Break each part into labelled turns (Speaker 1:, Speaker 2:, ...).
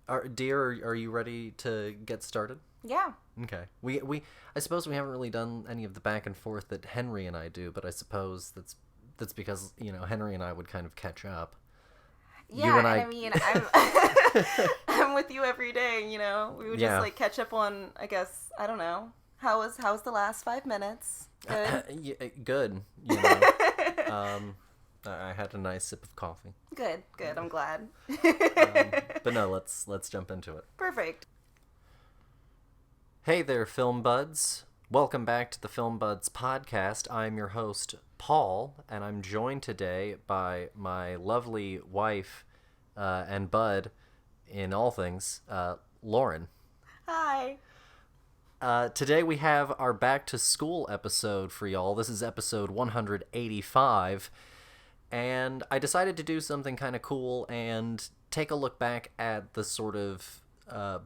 Speaker 1: Are you ready to get started?
Speaker 2: Yeah.
Speaker 1: Okay. I suppose we haven't really done any of the back and forth that Henry and I do, but I suppose that's because, Henry and I would kind of catch up. You
Speaker 2: Yeah,
Speaker 1: and
Speaker 2: and
Speaker 1: I
Speaker 2: I mean, I'm I'm with you every day, We would just
Speaker 1: Yeah.
Speaker 2: like catch up on, I guess, I don't know. How was the last 5 minutes? Good.
Speaker 1: Good, I had a nice sip of coffee.
Speaker 2: Good. I'm glad.
Speaker 1: But no, let's jump into it.
Speaker 2: Perfect.
Speaker 1: Hey there, Film Buds. Welcome back to the Film Buds podcast. I'm your host, Paul, and I'm joined today by my lovely wife and bud in all things, Lauren.
Speaker 2: Hi.
Speaker 1: Today we have our back to school episode for y'all. This is episode 185, and I decided to do something kind of cool and take a look back at the sort of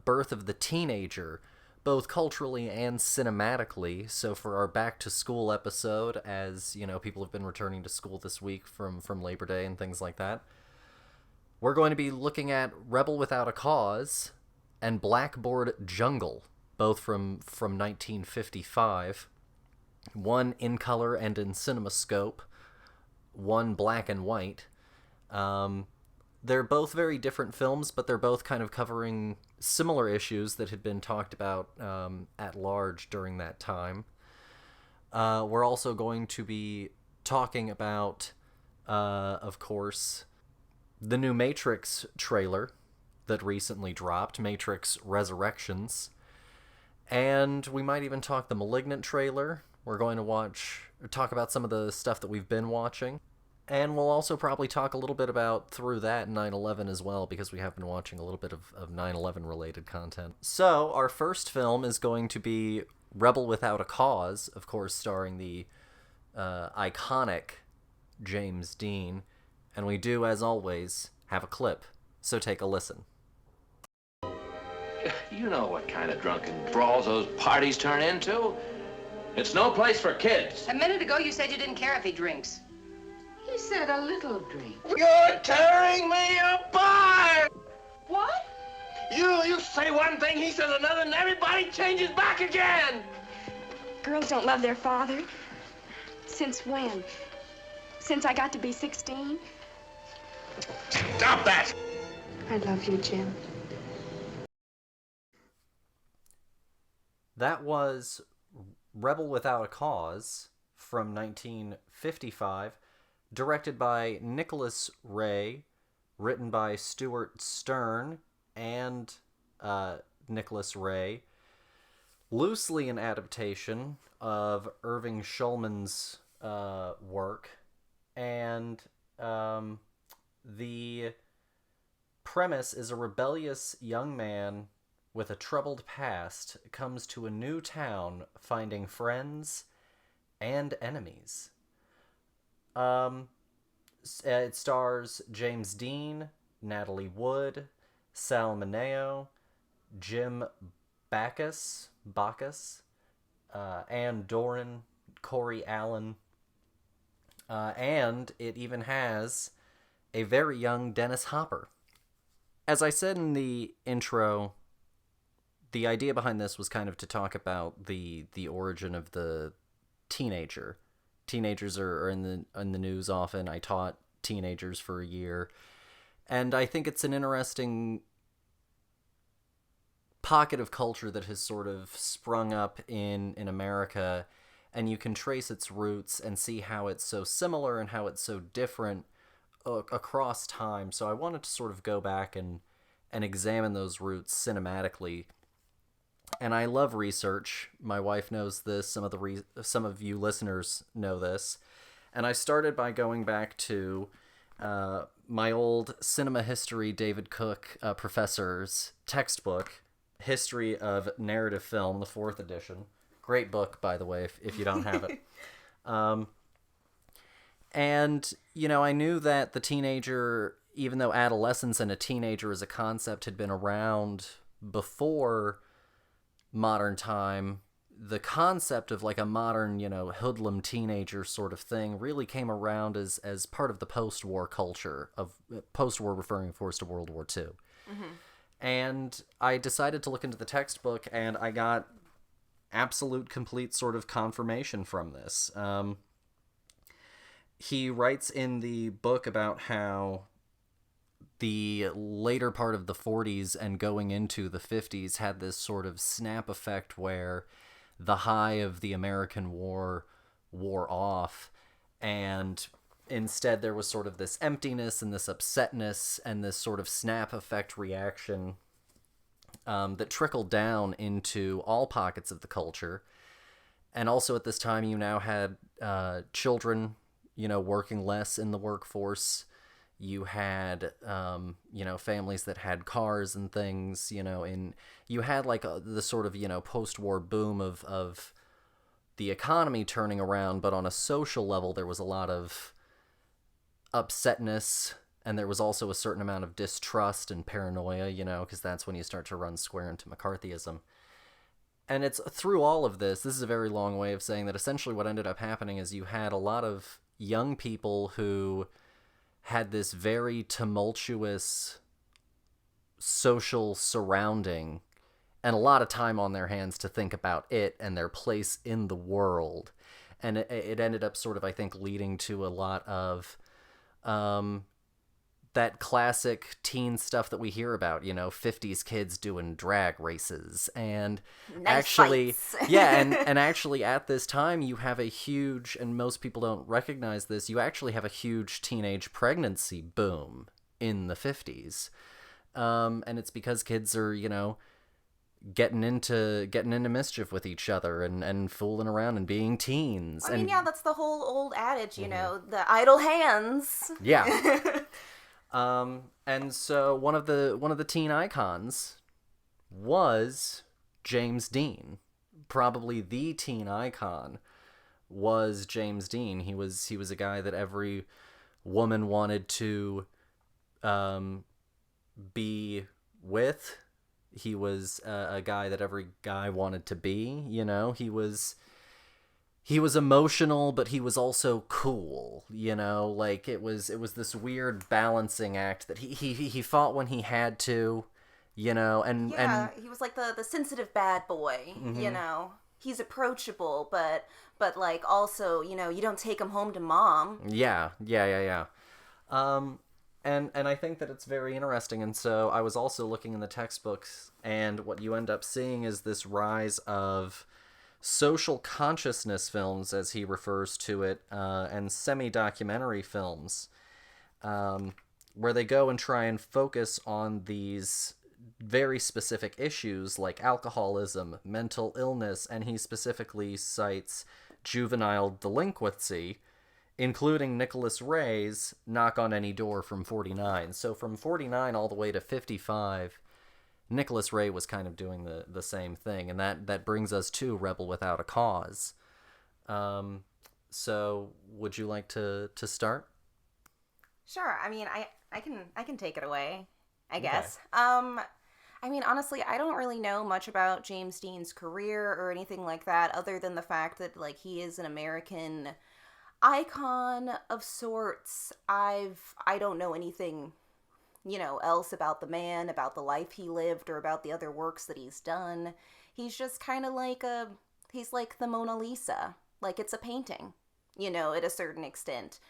Speaker 1: birth of the teenager, both culturally and cinematically. So for our back to school episode, as people have been returning to school this week from Labor Day and things like that, we're going to be looking at Rebel Without a Cause and Blackboard Jungle, both from 1955. One in color and in CinemaScope, one black and white. They're both very different films, but they're both kind of covering similar issues that had been talked about at large during that time. We're also going to be talking about, of course, the new Matrix trailer that recently dropped, Matrix Resurrections. And we might even talk the Malignant trailer. We're going to talk about some of the stuff that we've been watching. And we'll also probably talk a little bit about Through That and 9/11 as well, because we have been watching a little bit of 9/11 related content. So, our first film is going to be Rebel Without a Cause, of course starring the iconic James Dean. And we do, as always, have a clip. So take a listen.
Speaker 3: You know what kind of drunken brawls those parties turn into. It's no place for kids.
Speaker 4: A minute ago, you said you didn't care if he drinks.
Speaker 5: He said a little drink.
Speaker 3: You're tearing me apart!
Speaker 4: What?
Speaker 3: You say one thing, he says another, and everybody changes back again!
Speaker 6: Girls don't love their father. Since when? Since I got to be 16?
Speaker 3: Stop that!
Speaker 6: I love you, Jim.
Speaker 1: That was Rebel Without a Cause from 1955, directed by Nicholas Ray, written by Stuart Stern and Nicholas Ray, loosely an adaptation of Irving Shulman's work, and the premise is a rebellious young man with a troubled past comes to a new town, finding friends and enemies. It stars James Dean, Natalie Wood, Sal Mineo, Jim Backus, Ann Doran, Corey Allen, and it even has a very young Dennis Hopper. As I said in the intro, the idea behind this was kind of to talk about the origin of the teenager. Teenagers are in the news often. I taught teenagers for a year, and I think it's an interesting pocket of culture that has sort of sprung up in America, and you can trace its roots and see how it's so similar and how it's so different across time. So I wanted to sort of go back and examine those roots cinematically. And I love research. My wife knows this. Some of you listeners know this. And I started by going back to my old cinema history David Cook professor's textbook, History of Narrative Film, the 4th edition. Great book, by the way, if you don't have it. And, I knew that the teenager, even though adolescence and a teenager as a concept had been around before modern time, the concept of like a modern, hoodlum teenager sort of thing really came around as part of the post-war culture, of post-war referring, of course, to World War II. Mm-hmm. And I decided to look into the textbook, and I got absolute, complete sort of confirmation from this. He writes in the book about how the later part of the 40s and going into the 50s had this sort of snap effect where the high of the American war wore off, and instead there was sort of this emptiness and this upsetness and this sort of snap effect reaction that trickled down into all pockets of the culture. And also at this time you now had children, working less in the workforce. You had, families that had cars and things, and you had like the sort of, post-war boom of the economy turning around, but on a social level, there was a lot of upsetness, and there was also a certain amount of distrust and paranoia, because that's when you start to run square into McCarthyism. And it's through all of this is a very long way of saying that essentially what ended up happening is you had a lot of young people who had this very tumultuous social surrounding and a lot of time on their hands to think about it and their place in the world. And it ended up sort of, I think, leading to a lot of that classic teen stuff that we hear about, 50s kids doing drag races. And
Speaker 2: nice
Speaker 1: actually,
Speaker 2: fights.
Speaker 1: yeah, and actually at this time you have a huge, and most people don't recognize this, you actually have a huge teenage pregnancy boom in the 50s. And it's because kids are, getting into mischief with each other and fooling around and being teens.
Speaker 2: I mean, yeah, that's the whole old adage, the idle hands.
Speaker 1: Yeah. And so one of the teen icons was James Dean. Probably the teen icon was James Dean. He was a guy that every woman wanted to be with. He was a guy that every guy wanted to be, he was emotional, but he was also cool, like it was this weird balancing act that he fought when he had to, and
Speaker 2: he was like the sensitive bad boy, he's approachable, but like also, you don't take him home to mom.
Speaker 1: Yeah. And I think that it's very interesting, and so I was also looking in the textbooks, and what you end up seeing is this rise of social consciousness films, as he refers to it, and semi-documentary films, where they go and try and focus on these very specific issues like alcoholism, mental illness, and he specifically cites juvenile delinquency, including Nicholas Ray's Knock on Any Door from 49. So from 49 all the way to 55, Nicholas Ray was kind of doing the same thing, and that brings us to Rebel Without a Cause. So would you like to start?
Speaker 2: Sure. I mean, I can take it away, I guess. I mean, honestly, I don't really know much about James Dean's career or anything like that, other than the fact that, like, he is an American icon of sorts. I don't know anything, else about the man, about the life he lived, or about the other works that he's done. He's just kind of like he's like the Mona Lisa. Like, it's a painting, at a certain extent.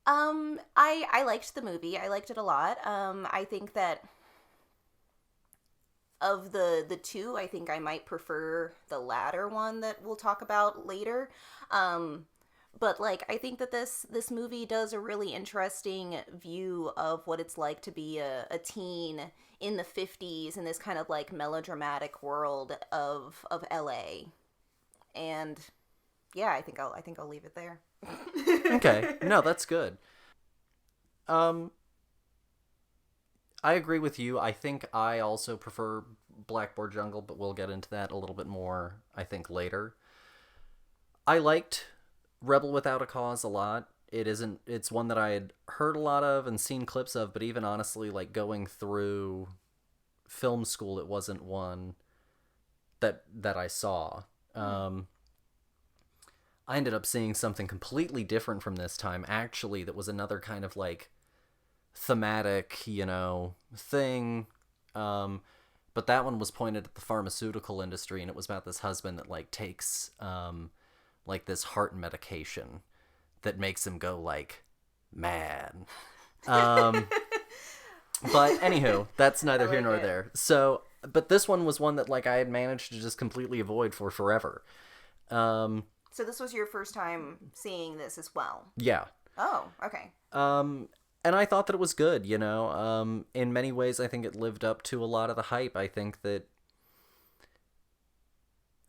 Speaker 2: I liked the movie. I liked it a lot. I think that of the two, I think I might prefer the latter one that we'll talk about later. But, like, I think that this movie does a really interesting view of what it's like to be a teen in the 50s in this kind of, like, melodramatic world of LA. And, yeah, I think I'll leave it there.
Speaker 1: Okay. No, that's good. I agree with you. I think I also prefer Blackboard Jungle, but we'll get into that a little bit more, I think, later. I liked Rebel Without a Cause a lot. It's one that I had heard a lot of and seen clips of, but even honestly, like, going through film school, it wasn't one that I saw. I ended up seeing something completely different from this time, actually, that was another kind of, like, thematic, thing But that one was pointed at the pharmaceutical industry, and it was about this husband that, like, takes, like, this heart medication that makes him go, like, mad. But anywho, that's neither here nor there. So, but this one was one that, like, I had managed to just completely avoid for forever.
Speaker 2: So this was your first time seeing this as well?
Speaker 1: Yeah.
Speaker 2: Oh, okay.
Speaker 1: And I thought that it was good, you know. In many ways, I think it lived up to a lot of the hype. I think that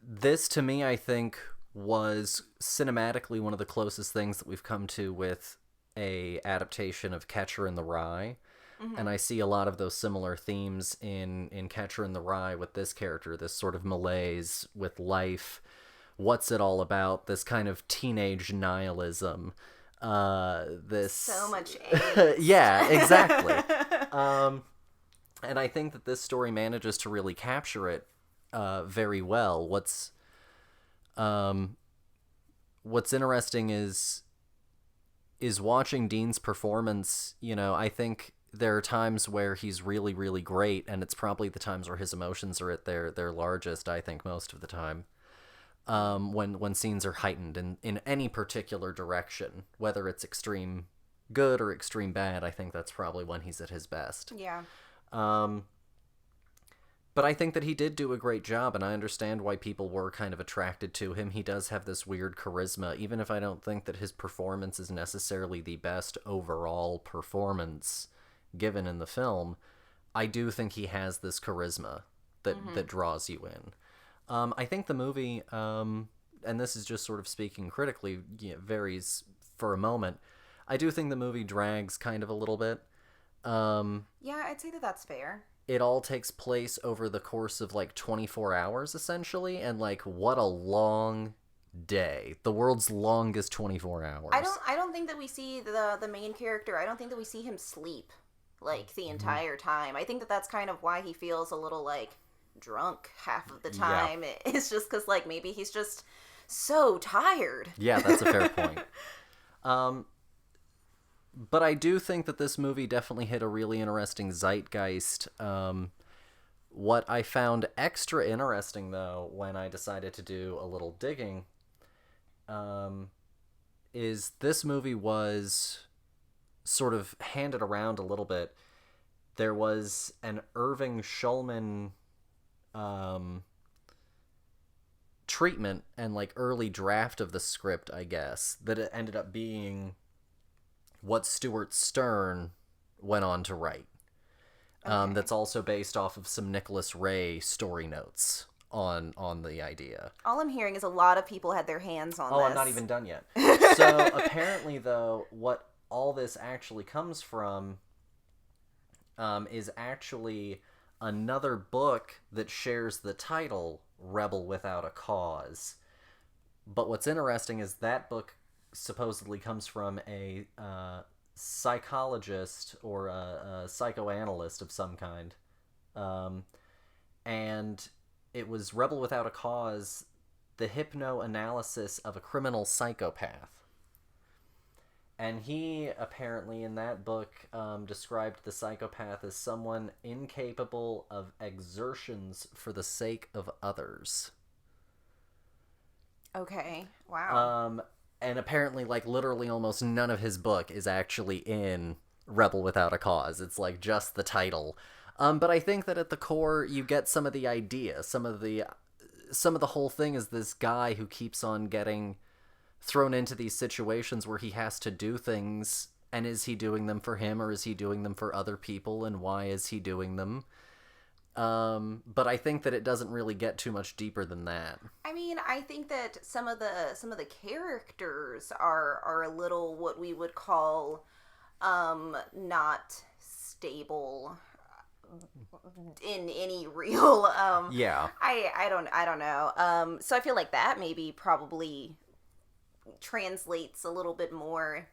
Speaker 1: this, to me, I think, was cinematically one of the closest things that we've come to with a adaptation of Catcher in the Rye. Mm-hmm. And I see a lot of those similar themes in Catcher in the Rye with this character, this sort of malaise with life. What's it all about? This kind of teenage nihilism. This
Speaker 2: so much AIDS.
Speaker 1: Yeah, exactly. And I think that this story manages to really capture it very well. What's interesting is watching Dean's performance. You know, I think there are times where he's really, really great, and it's probably the times where his emotions are at their largest, I think, most of the time. When scenes are heightened in any particular direction, whether it's extreme good or extreme bad, I think that's probably when he's at his best.
Speaker 2: Yeah.
Speaker 1: But I think that he did do a great job, and I understand why people were kind of attracted to him. He does have this weird charisma, even if I don't think that his performance is necessarily the best overall performance given in the film. I do think he has this charisma that draws you in. I think the movie, and this is just sort of speaking critically, varies for a moment. I do think the movie drags kind of a little bit.
Speaker 2: Yeah, I'd say that that's fair.
Speaker 1: It all takes place over the course of, like, 24 hours, essentially, and, like, what a long day. The world's longest 24 hours.
Speaker 2: I don't think that we see the main character, I don't think that we see him sleep, like, the entire time. I think that that's kind of why he feels a little, like, drunk half of the time. Yeah. It's just because, like, maybe he's just so tired.
Speaker 1: Yeah, that's a fair point. But I do think that this movie definitely hit a really interesting zeitgeist. What I found extra interesting, though, when I decided to do a little digging, is this movie was sort of handed around a little bit. There was an Irving Shulman treatment and, like, early draft of the script, I guess, that it ended up being what Stuart Stern went on to write. Okay. That's also based off of some Nicholas Ray story notes on the idea.
Speaker 2: All I'm hearing is a lot of people had their hands on this.
Speaker 1: Oh, I'm not even done yet. So apparently, though, what all this actually comes from is actually another book that shares the title, Rebel Without a Cause. But what's interesting is that book supposedly comes from a psychologist or a psychoanalyst of some kind. And it was Rebel Without a Cause, the hypnoanalysis of a criminal psychopath. And he, apparently, in that book, described the psychopath as someone incapable of exertions for the sake of others.
Speaker 2: Okay, wow.
Speaker 1: And apparently, like, literally almost none of his book is actually in Rebel Without a Cause. It's, like, just the title. But I think that at the core, you get some of the idea. Some of the whole thing is this guy who keeps on getting thrown into these situations where he has to do things, and is he doing them for him, or is he doing them for other people, and why is he doing them? But I think that it doesn't really get too much deeper than that.
Speaker 2: I mean, I think that some of the characters are a little what we would call not stable in any real
Speaker 1: yeah.
Speaker 2: I don't know. So I feel like that maybe probably translates a little bit more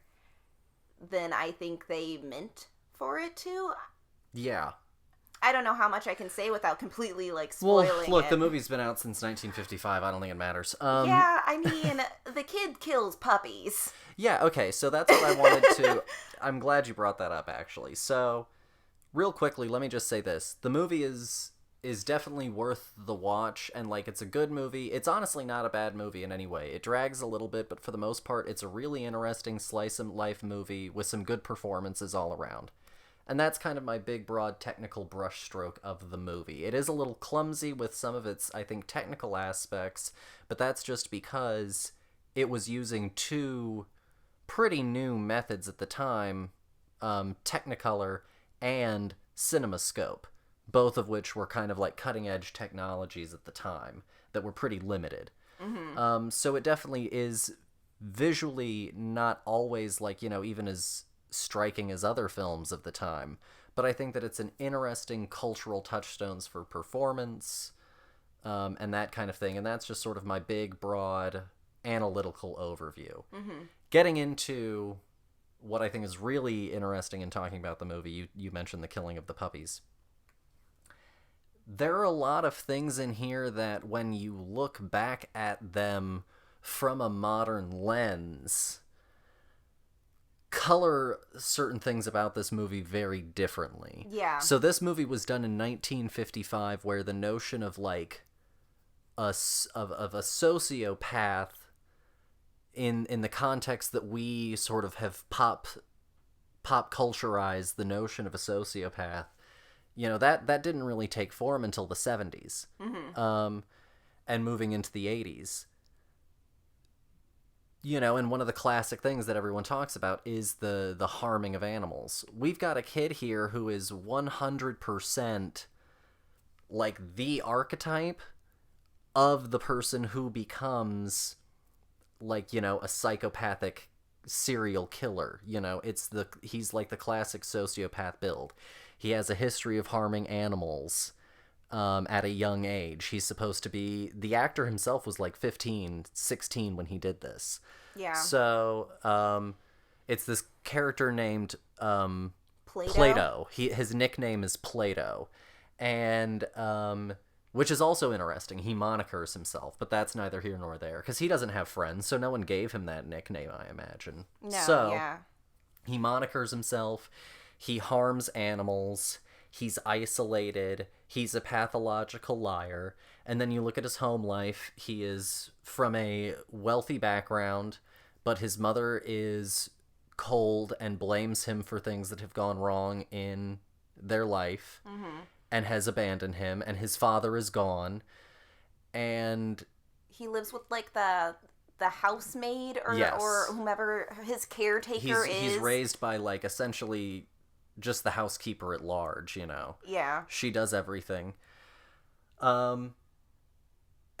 Speaker 2: than I think they meant for it to.
Speaker 1: Yeah.
Speaker 2: I don't know how much I can say without completely, like, spoiling it.
Speaker 1: Well, look, the movie's been out since 1955. I don't think it matters.
Speaker 2: Yeah, I mean, the kid kills puppies.
Speaker 1: Yeah, okay, so that's what I wanted to... I'm glad you brought that up, actually. So, real quickly, let me just say this. The movie is definitely worth the watch, and, like, it's a good movie. It's honestly not a bad movie in any way. It drags a little bit, but for the most part, it's a really interesting slice-of-life movie with some good performances all around. And that's kind of my big, broad, technical brushstroke of the movie. It is a little clumsy with some of its, I think, technical aspects, but that's just because it was using two pretty new methods at the time, Technicolor and CinemaScope, both of which were kind of like cutting-edge technologies at the time that were pretty limited. Mm-hmm. So it definitely is visually not always, like, even as striking as other films of the time, but I think that it's an interesting cultural touchstones for performance, and that kind of thing, and that's just sort of my big, broad, analytical overview. Mm-hmm. Getting into what I think is really interesting in talking about the movie, you mentioned the killing of the puppies. There are a lot of things in here that when you look back at them from a modern lens, color certain things about this movie very differently.
Speaker 2: Yeah.
Speaker 1: So this movie was done in 1955, where the notion of, like, of a sociopath in the context that we sort of have pop culturized the notion of a sociopath, that didn't really take form until the 70s. Mm-hmm. And moving into the 80s. And one of the classic things that everyone talks about is the harming of animals. We've got a kid here who is 100% like the archetype of the person who becomes, like, a psychopathic serial killer. He's like the classic sociopath build. He has a history of harming animals at a young age. He's supposed to be... The actor himself was like 15, 16 when he did this. Yeah. So, it's this character named Plato. His nickname is Plato. And, which is also interesting. He monikers himself, but that's neither here nor there, because he doesn't have friends, so no one gave him that nickname, I imagine. No, he monikers himself. He harms animals. He's isolated. He's a pathological liar. And then you look at his home life. He is from a wealthy background, but his mother is cold and blames him for things that have gone wrong in their life, and has abandoned him, and his father is gone, and
Speaker 2: he lives with, like, the housemaid or whomever his caretaker is.
Speaker 1: He's raised by, like, essentially just the housekeeper at large, Yeah. She does everything.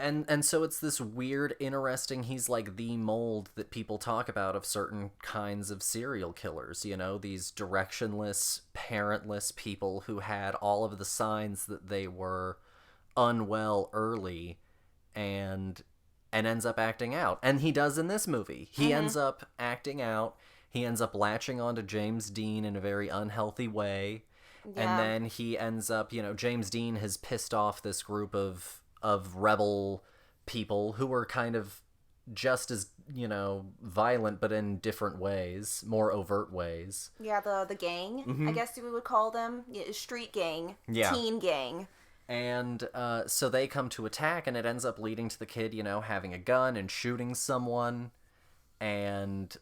Speaker 1: And so it's this weird, interesting, he's like the mold that people talk about of certain kinds of serial killers, these directionless, parentless people who had all of the signs that they were unwell early and ends up acting out. And he does in this movie. He ends up acting out. He ends up latching onto James Dean in a very unhealthy way. Yeah. And then he ends up, James Dean has pissed off this group of rebel people who were kind of just as, violent, but in different ways, more overt ways.
Speaker 2: Yeah, the gang, I guess we would call them. Street gang, teen gang.
Speaker 1: And so they come to attack, and it ends up leading to the kid, having a gun and shooting someone. And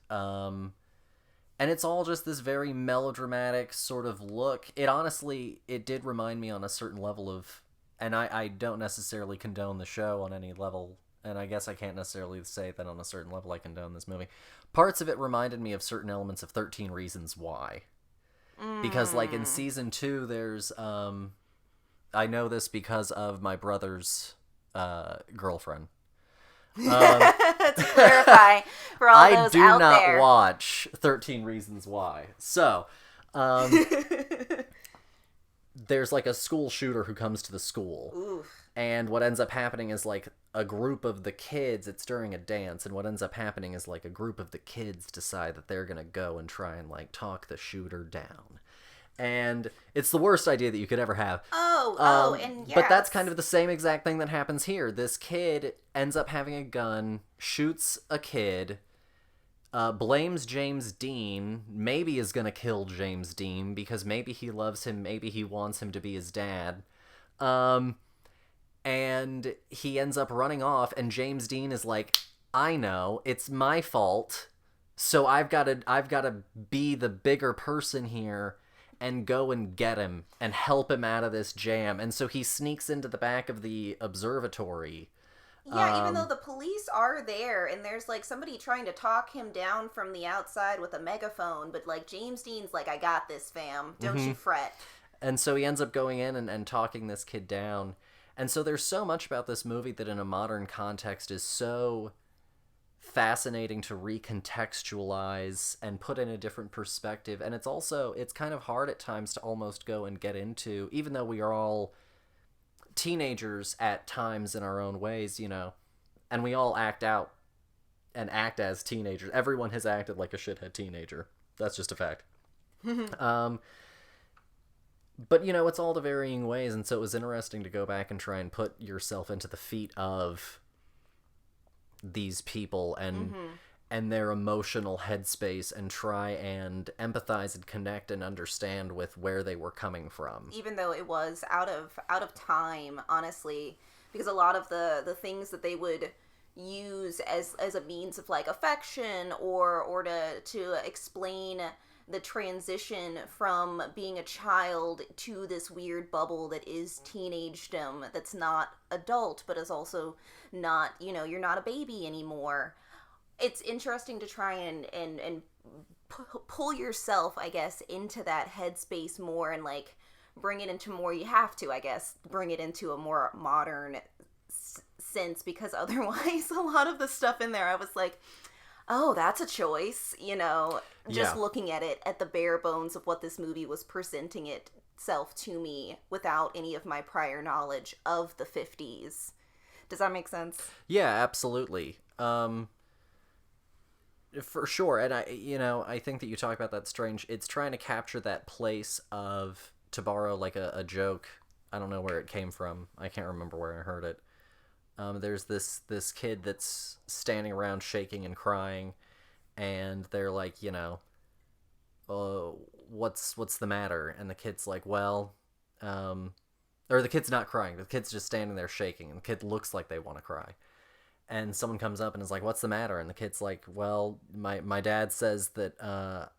Speaker 1: it's all just this very melodramatic sort of look. It did remind me on a certain level of... And I don't necessarily condone the show on any level, and I guess I can't necessarily say that on a certain level I condone this movie. Parts of it reminded me of certain elements of 13 Reasons Why. Because, like, in season 2, there's, I know this because of my brother's girlfriend.
Speaker 2: To clarify, for all those out there. I do not
Speaker 1: watch 13 Reasons Why. So, there's, like, a school shooter who comes to the school. Oof. And what ends up happening is, like, a group of the kids, it's during a dance, and what ends up happening is, like, a group of the kids decide that they're gonna go and try and, like, talk the shooter down. And it's the worst idea that you could ever have.
Speaker 2: And yes.
Speaker 1: But that's kind of the same exact thing that happens here. This kid ends up having a gun, shoots a kid, blames James Dean, maybe is gonna kill James Dean because maybe he loves him, maybe he wants him to be his dad. And he ends up running off, and James Dean is like, I know, it's my fault, so I've gotta be the bigger person here and go and get him and help him out of this jam. And so he sneaks into the back of the observatory.
Speaker 2: Yeah, even though the police are there, and there's, like, somebody trying to talk him down from the outside with a megaphone, but, like, James Dean's like, I got this, fam. Don't you fret.
Speaker 1: And so he ends up going in and talking this kid down. And so there's so much about this movie that in a modern context is so fascinating to recontextualize and put in a different perspective. And it's kind of hard at times to almost go and get into, even though we are all teenagers at times in our own ways, you know, and we all act out and act as teenagers. Everyone has acted like a shithead teenager. That's just a fact. But, you know, it's all the varying ways, and so it was interesting to go back and try and put yourself into the feet of these people and their emotional headspace and try and empathize and connect and understand with where they were coming from.
Speaker 2: Even though it was out of time, honestly, because a lot of the things that they would use as a means of, like, affection or to explain the transition from being a child to this weird bubble that is teenagedom, that's not adult, but is also not, you know, you're not a baby anymore. It's interesting to try and pull yourself, I guess, into that headspace more and, like, bring it into more, you have to, I guess, bring it into a more modern sense, because otherwise a lot of the stuff in there, I was like, oh, that's a choice, you know, just looking at it at the bare bones of what this movie was presenting itself to me without any of my prior knowledge of the 50s. Does that make sense?
Speaker 1: Yeah, absolutely. For sure. And I think that you talk about that strange, it's trying to capture that place of, to borrow like a joke, I don't know where it came from. I can't remember where I heard it. There's this kid that's standing around shaking and crying, and they're like, you know, what's the matter? And the kid's like, well, or the kid's not crying. The kid's just standing there shaking, and the kid looks like they want to cry. And someone comes up and is like, what's the matter? And the kid's like, well, my dad says that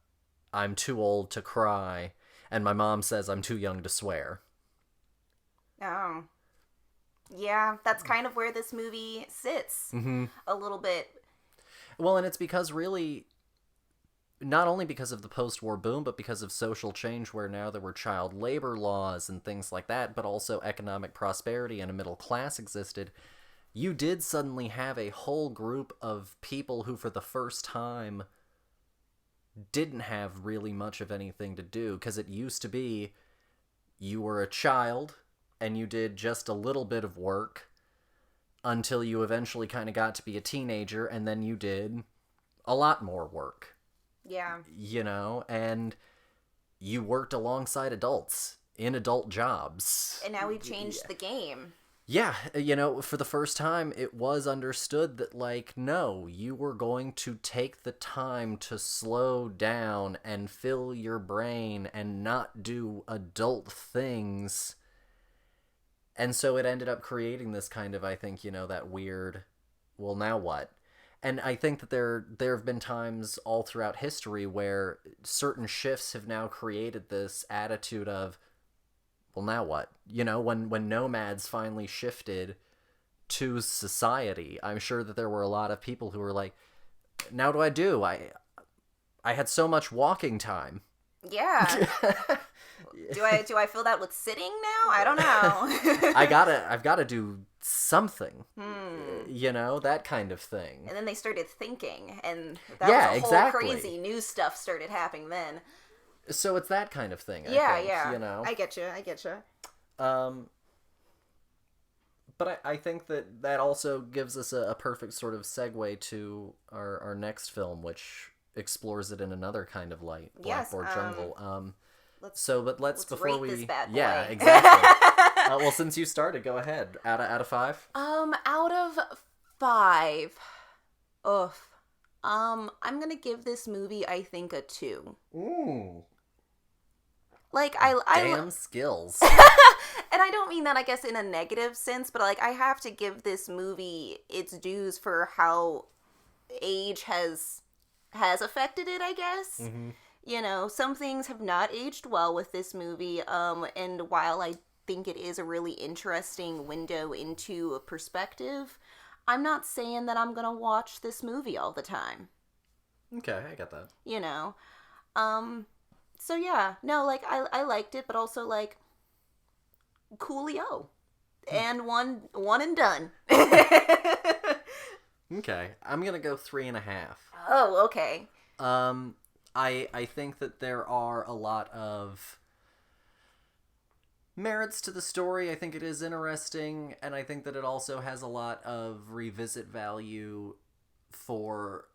Speaker 1: I'm too old to cry, and my mom says I'm too young to swear.
Speaker 2: Oh. Yeah, that's kind of where this movie sits a little bit.
Speaker 1: Well, and it's because really, not only because of the post-war boom, but because of social change where now there were child labor laws and things like that, but also economic prosperity and a middle class existed, you did suddenly have a whole group of people who for the first time didn't have really much of anything to do, because it used to be you were a child and you did just a little bit of work until you eventually kind of got to be a teenager, and then you did a lot more work.
Speaker 2: Yeah.
Speaker 1: You know, and you worked alongside adults in adult jobs.
Speaker 2: And now we've changed the game.
Speaker 1: Yeah, you know, for the first time, it was understood that, like, no, you were going to take the time to slow down and fill your brain and not do adult things. And so it ended up creating this kind of, I think, you know, that weird, well, now what? And I think that there have been times all throughout history where certain shifts have now created this attitude of, well, now what? You know, when nomads finally shifted to society, I'm sure that there were a lot of people who were like, now what do I do? I had so much walking time.
Speaker 2: Yeah. Do I feel that with sitting now? I don't know.
Speaker 1: I've gotta do something. You know, that kind of thing.
Speaker 2: And then they started thinking, and that was a whole crazy new stuff started happening then.
Speaker 1: So it's that kind of thing.
Speaker 2: Yeah,
Speaker 1: I think,
Speaker 2: yeah.
Speaker 1: You know,
Speaker 2: I get you.
Speaker 1: But I think that also gives us a perfect sort of segue to our next film, which explores it in another kind of light. Blackboard Jungle. Let's before we
Speaker 2: rate this bad boy.
Speaker 1: Yeah, exactly. Well, since you started, go ahead. Out of 5?
Speaker 2: Out of 5. Oof. I'm gonna give this movie, I think, a 2.
Speaker 1: Ooh.
Speaker 2: Like,
Speaker 1: Damn skills.
Speaker 2: and I don't mean that, I guess, in a negative sense, but, like, I have to give this movie its dues for how age has affected it, I guess.
Speaker 1: Mm-hmm.
Speaker 2: You know, some things have not aged well with this movie, and while I think it is a really interesting window into a perspective, I'm not saying that I'm gonna watch this movie all the time.
Speaker 1: Okay, I get that.
Speaker 2: You know? So yeah, no, like, I liked it, but also, like, coolio. And one and done.
Speaker 1: Okay, I'm gonna go 3.5.
Speaker 2: Oh, okay.
Speaker 1: I think that there are a lot of merits to the story. I think it is interesting, and I think that it also has a lot of revisit value for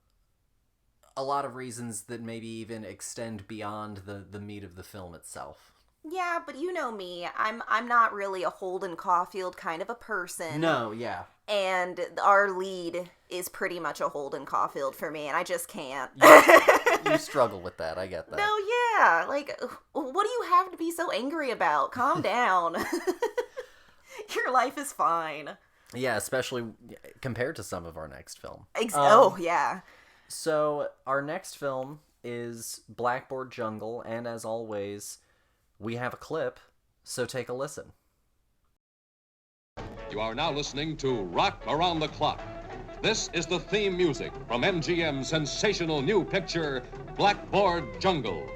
Speaker 1: a lot of reasons that maybe even extend beyond the meat of the film itself.
Speaker 2: Yeah, but you know me. I'm not really a Holden Caulfield kind of a person.
Speaker 1: No, yeah.
Speaker 2: And our lead is pretty much a Holden Caulfield for me, and I just can't.
Speaker 1: You struggle with that, I get that.
Speaker 2: No, yeah. Like, what do you have to be so angry about? Calm down. Your life is fine.
Speaker 1: Yeah, especially compared to some of our next film.
Speaker 2: Oh, yeah.
Speaker 1: So, our next film is Blackboard Jungle, and as always, we have a clip, so take a listen.
Speaker 7: You are now listening to Rock Around the Clock. This is the theme music from MGM's sensational new picture, Blackboard Jungle.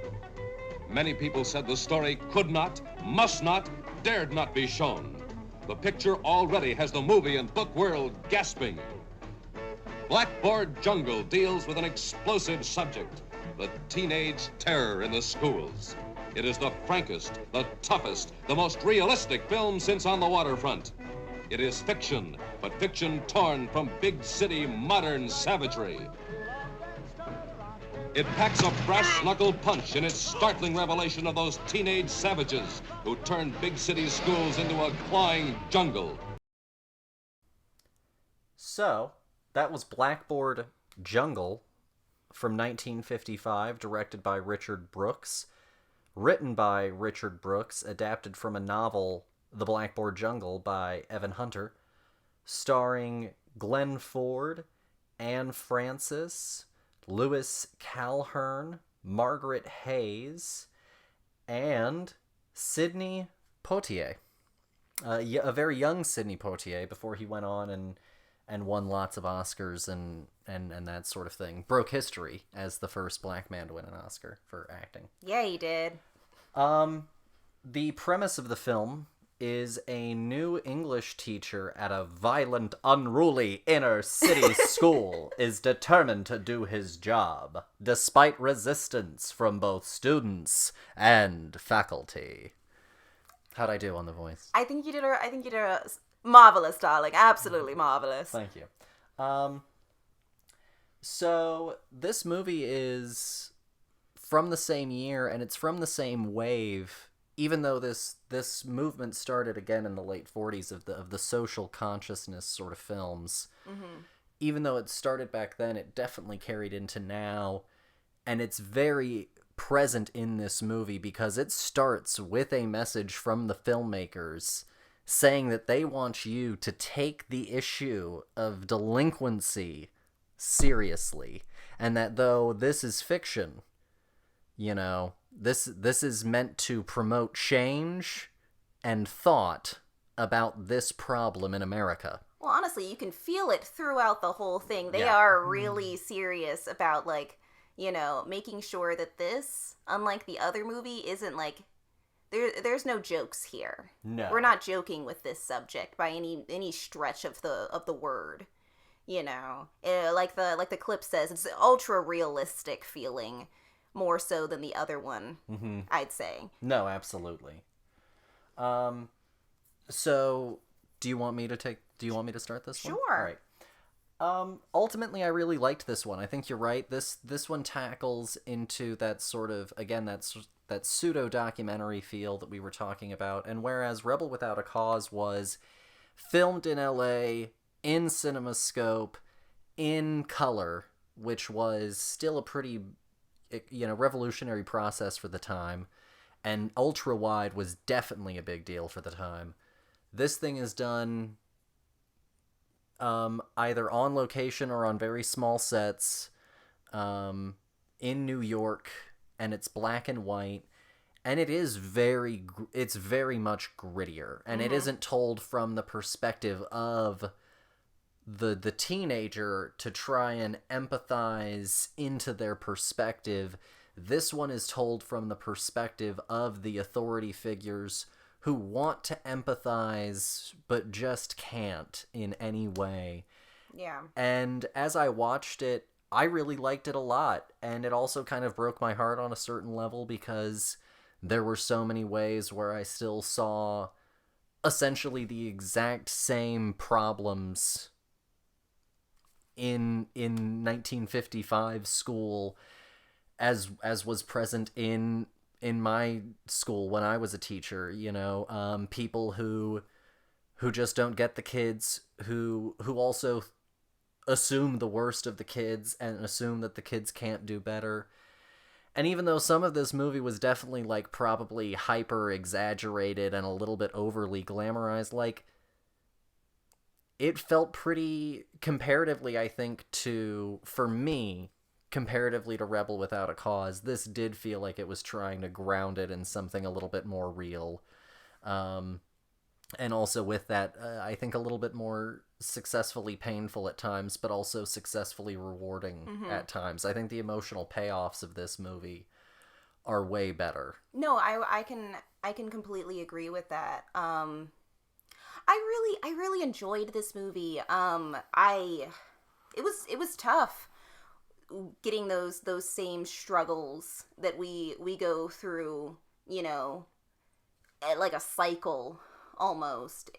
Speaker 7: Many people said the story could not, must not, dared not be shown. The picture already has the movie and book world gasping. Blackboard Jungle deals with an explosive subject, the teenage terror in the schools. It is the frankest, the toughest, the most realistic film since On the Waterfront. It is fiction, but fiction torn from big city modern savagery. It packs a brass-knuckle punch in its startling revelation of those teenage savages who turned big city schools into a clawing jungle.
Speaker 1: So, that was Blackboard Jungle from 1955, directed by Richard Brooks, written by Richard Brooks, adapted from a novel, The Blackboard Jungle, by Evan Hunter, starring Glenn Ford, Anne Francis, Lewis Calhern, Margaret Hayes, and Sidney Poitier. A very young Sidney Poitier before he went on and won lots of Oscars and that sort of thing. Broke history as the first black man to win an Oscar for acting.
Speaker 2: Yeah, he did.
Speaker 1: The premise of the film is a new English teacher at a violent, unruly inner-city school is determined to do his job, despite resistance from both students and faculty. How'd I do on the voice?
Speaker 2: I think you did a marvelous, darling. Absolutely marvelous.
Speaker 1: Thank you. So this movie is from the same year, and it's from the same wave. Even though this movement started again in the late 40s of the social consciousness sort of films, even though it started back then, it definitely carried into now, and it's very present in this movie because it starts with a message from the filmmakers saying that they want you to take the issue of delinquency seriously, and that though this is fiction, you know, this is meant to promote change and thought about this problem in America.
Speaker 2: Well, honestly, you can feel it throughout the whole thing. They
Speaker 1: Yeah.
Speaker 2: are really serious about, like, you know, making sure that this, unlike the other movie, isn't like there's no jokes here.
Speaker 1: No.
Speaker 2: We're not joking with this subject by any stretch of the word. You know, like the clip says, it's ultra realistic feeling. More so than the other one, I'd say.
Speaker 1: No, absolutely. So, do you want me to start this one?
Speaker 2: Sure.
Speaker 1: All right. Ultimately, I really liked this one. I think you're right. This one tackles into that sort of, again, that pseudo-documentary feel that we were talking about. And whereas Rebel Without a Cause was filmed in LA, in CinemaScope, in color, which was still a pretty, revolutionary process for the time, and ultra-wide was definitely a big deal for the time. This thing is done either on location or on very small sets in New York, and it's black and white, and it's very much grittier, and it isn't told from the perspective of the teenager to try and empathize into their perspective. This one is told from the perspective of the authority figures who want to empathize but just can't in any way.
Speaker 2: Yeah.
Speaker 1: And as I watched it, I really liked it a lot, and it also kind of broke my heart on a certain level because there were so many ways where I still saw essentially the exact same problems in 1955 school as was present in my school when I was a teacher. People who just don't get the kids, who also assume the worst of the kids and assume that the kids can't do better. And even though some of this movie was definitely probably hyper exaggerated and a little bit overly glamorized, it felt pretty, comparatively, I think, for me, comparatively to Rebel Without a Cause, this did feel like it was trying to ground it in something a little bit more real. And also with that, I think a little bit more successfully painful at times, but also successfully rewarding at times. I think the emotional payoffs of this movie are way better. No,
Speaker 2: I can completely agree with that. I really enjoyed this movie. It was tough getting those same struggles that we go through, like a cycle almost.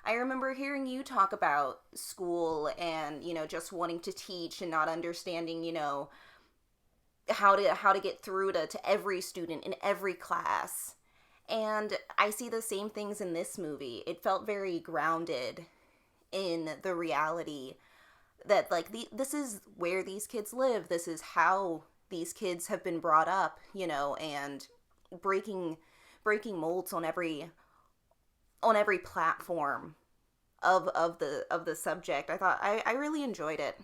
Speaker 2: I remember hearing you talk about school and, just wanting to teach and not understanding, how to get through to every student in every class. And I see the same things in this movie. It felt very grounded in the reality that, this is where these kids live. This is how these kids have been brought up, and breaking molds on every platform of the subject. I really enjoyed it.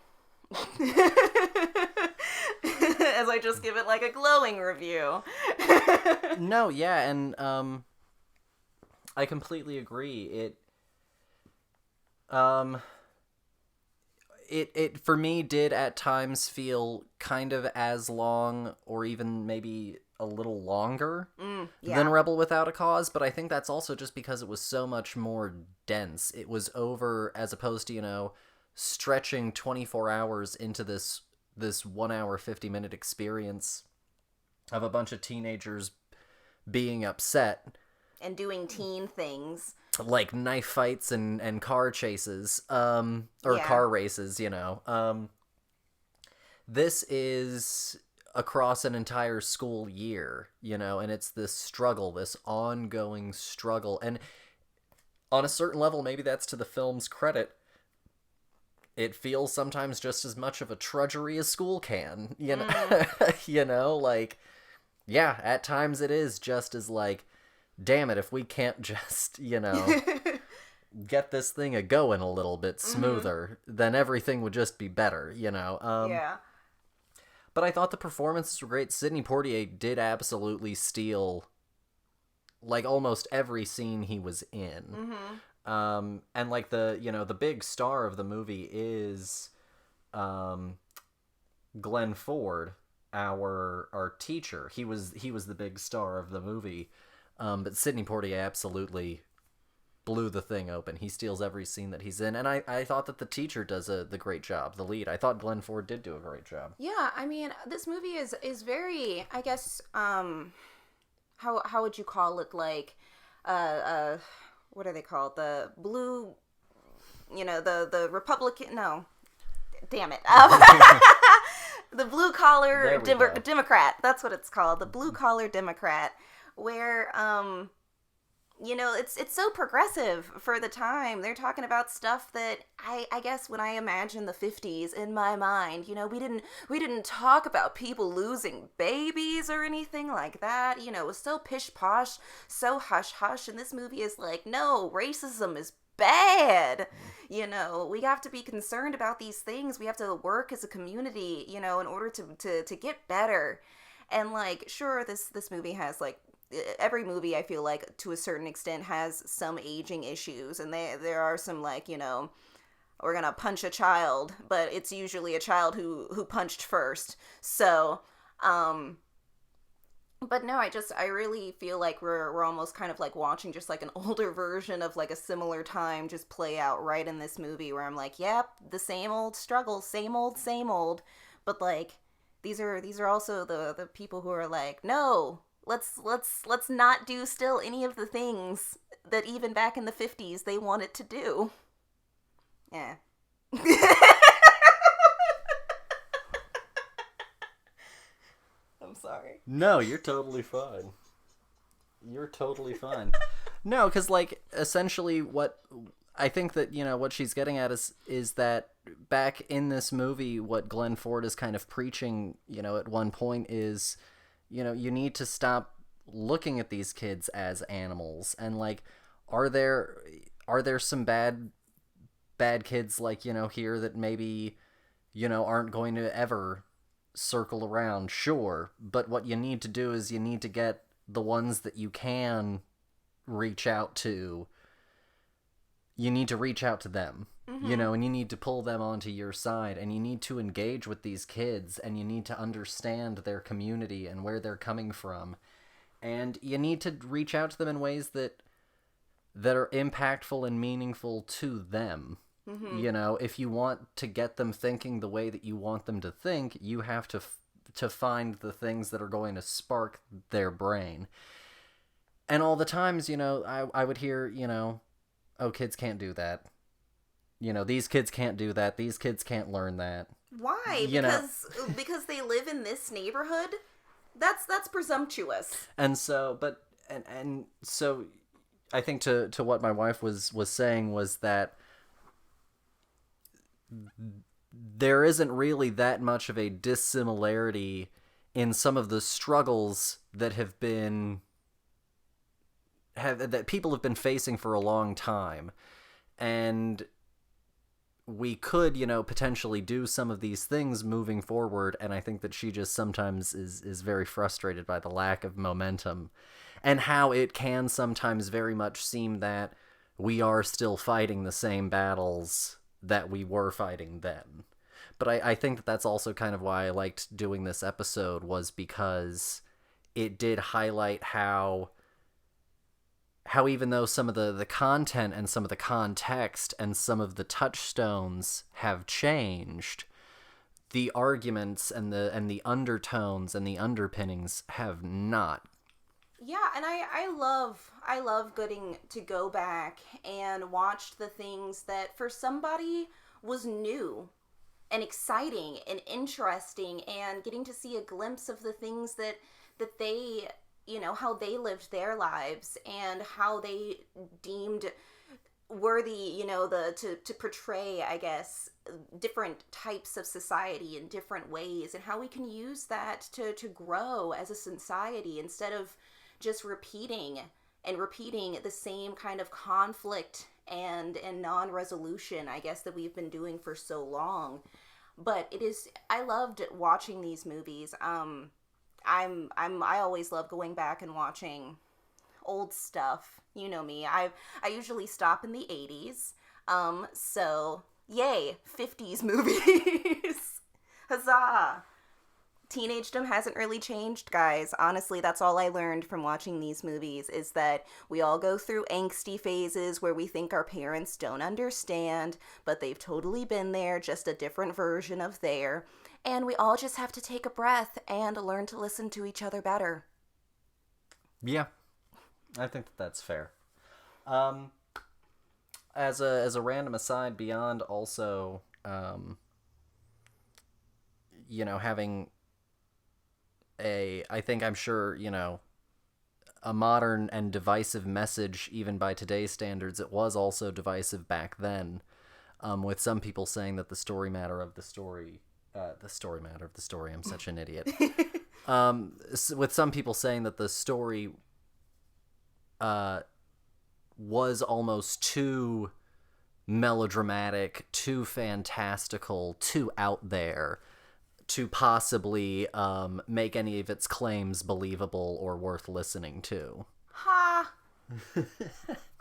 Speaker 2: As I just give it a glowing review.
Speaker 1: No, yeah, and I completely agree. It for me did at times feel kind of as long or even maybe a little longer than Rebel Without a Cause, but I think that's also just because it was so much more dense. It was over, as opposed to, stretching 24 hours into this 1 hour, 50-minute experience of a bunch of teenagers being upset.
Speaker 2: And doing teen things.
Speaker 1: Like knife fights and car chases, car races, This is across an entire school year, and it's this struggle, this ongoing struggle. And on a certain level, maybe that's to the film's credit. It feels sometimes just as much of a trudgery as school can, at times it is just as damn it, if we can't just, get this thing a-going a little bit smoother, then everything would just be better,
Speaker 2: Yeah.
Speaker 1: But I thought the performances were great. Sidney Poitier did absolutely steal, almost every scene he was in. And the big star of the movie is Glenn Ford, our teacher. He was the big star of the movie. But Sidney Poitier absolutely blew the thing open. He steals every scene that he's in, and I thought that the teacher does the great job, the lead. I thought Glenn Ford did do a great job.
Speaker 2: Yeah, I mean, this movie is very, I guess, how would you call it, what are they called? The blue, the Republican, no, damn it. The blue collar Democrat, that's what it's called, the blue collar Democrat, where you know, it's so progressive for the time. They're talking about stuff that I guess when I imagine the 50s in my mind, you know, we didn't talk about people losing babies or anything like that. You know, it was so pish posh, so hush hush, and this movie is like, no, racism is bad. You know, we have to be concerned about these things. We have to work as a community, you know, in order to get better. And like, sure, this movie has like, every movie I feel like to a certain extent has some aging issues, and there are some, like, you know, we're gonna punch a child, but it's usually a child who punched first. So but no, I really feel like we're almost kind of like watching just like an older version of like a similar time just play out right in this movie, where I'm like, yep, the same old struggles, same old, but like these are also the people who are like, no, let's not do still any of the things that even back in the 50s they wanted to do. Yeah. I'm sorry.
Speaker 1: No, you're totally fine. You're totally fine. No, because, like, essentially what I think that, you know, what she's getting at is that back in this movie, what Glenn Ford is kind of preaching, you know, at one point is, you know, you need to stop looking at these kids as animals. And, like, are there some bad kids, like, you know, here that maybe, you know, aren't going to ever circle around? Sure, but what you need to do is you need to get the ones that you can reach out to, you need to reach out to them, you know, and you need to pull them onto your side, and you need to engage with these kids, and you need to understand their community and where they're coming from, and you need to reach out to them in ways that are impactful and meaningful to them. You know, if you want to get them thinking the way that you want them to think, you have to find the things that are going to spark their brain. And all the times, you know, I would hear, you know, oh, kids can't do that. You know, these kids can't do that. These kids can't learn that.
Speaker 2: Why? Because they live in this neighborhood? That's presumptuous.
Speaker 1: And so, but, and so I think to what my wife was saying was that there isn't really that much of a dissimilarity in some of the struggles that that people have been facing for a long time. And we could, you know, potentially do some of these things moving forward, and I think that she just sometimes is very frustrated by the lack of momentum, and how it can sometimes very much seem that we are still fighting the same battles that we were fighting then. But I think that that's also kind of why I liked doing this episode, was because it did highlight how even though some of the content and some of the context and some of the touchstones have changed, the arguments and the undertones and the underpinnings have not.
Speaker 2: Yeah, and I love getting to go back and watch the things that for somebody was new and exciting and interesting, and getting to see a glimpse of the things that they, you know, how they lived their lives and how they deemed worthy, you know, to portray, I guess, different types of society in different ways, and how we can use that to grow as a society instead of just repeating the same kind of conflict and non-resolution, I guess, that we've been doing for so long. But I loved watching these movies. I always love going back and watching old stuff. You know me. I usually stop in the 80s. So yay, 50s movies. Huzzah. Teenagedom hasn't really changed, guys. Honestly, that's all I learned from watching these movies, is that we all go through angsty phases where we think our parents don't understand, but they've totally been there, just a different version of there. And we all just have to take a breath and learn to listen to each other better.
Speaker 1: Yeah, I think that's fair. As a random aside, beyond also, you know, having I'm sure, you know, a modern and divisive message, even by today's standards. It was also divisive back then, with some people saying that the story matter of the story, I'm such an idiot. With some people saying that the story was almost too melodramatic, too fantastical, too out there to possibly make any of its claims believable or worth listening to.
Speaker 2: Ha!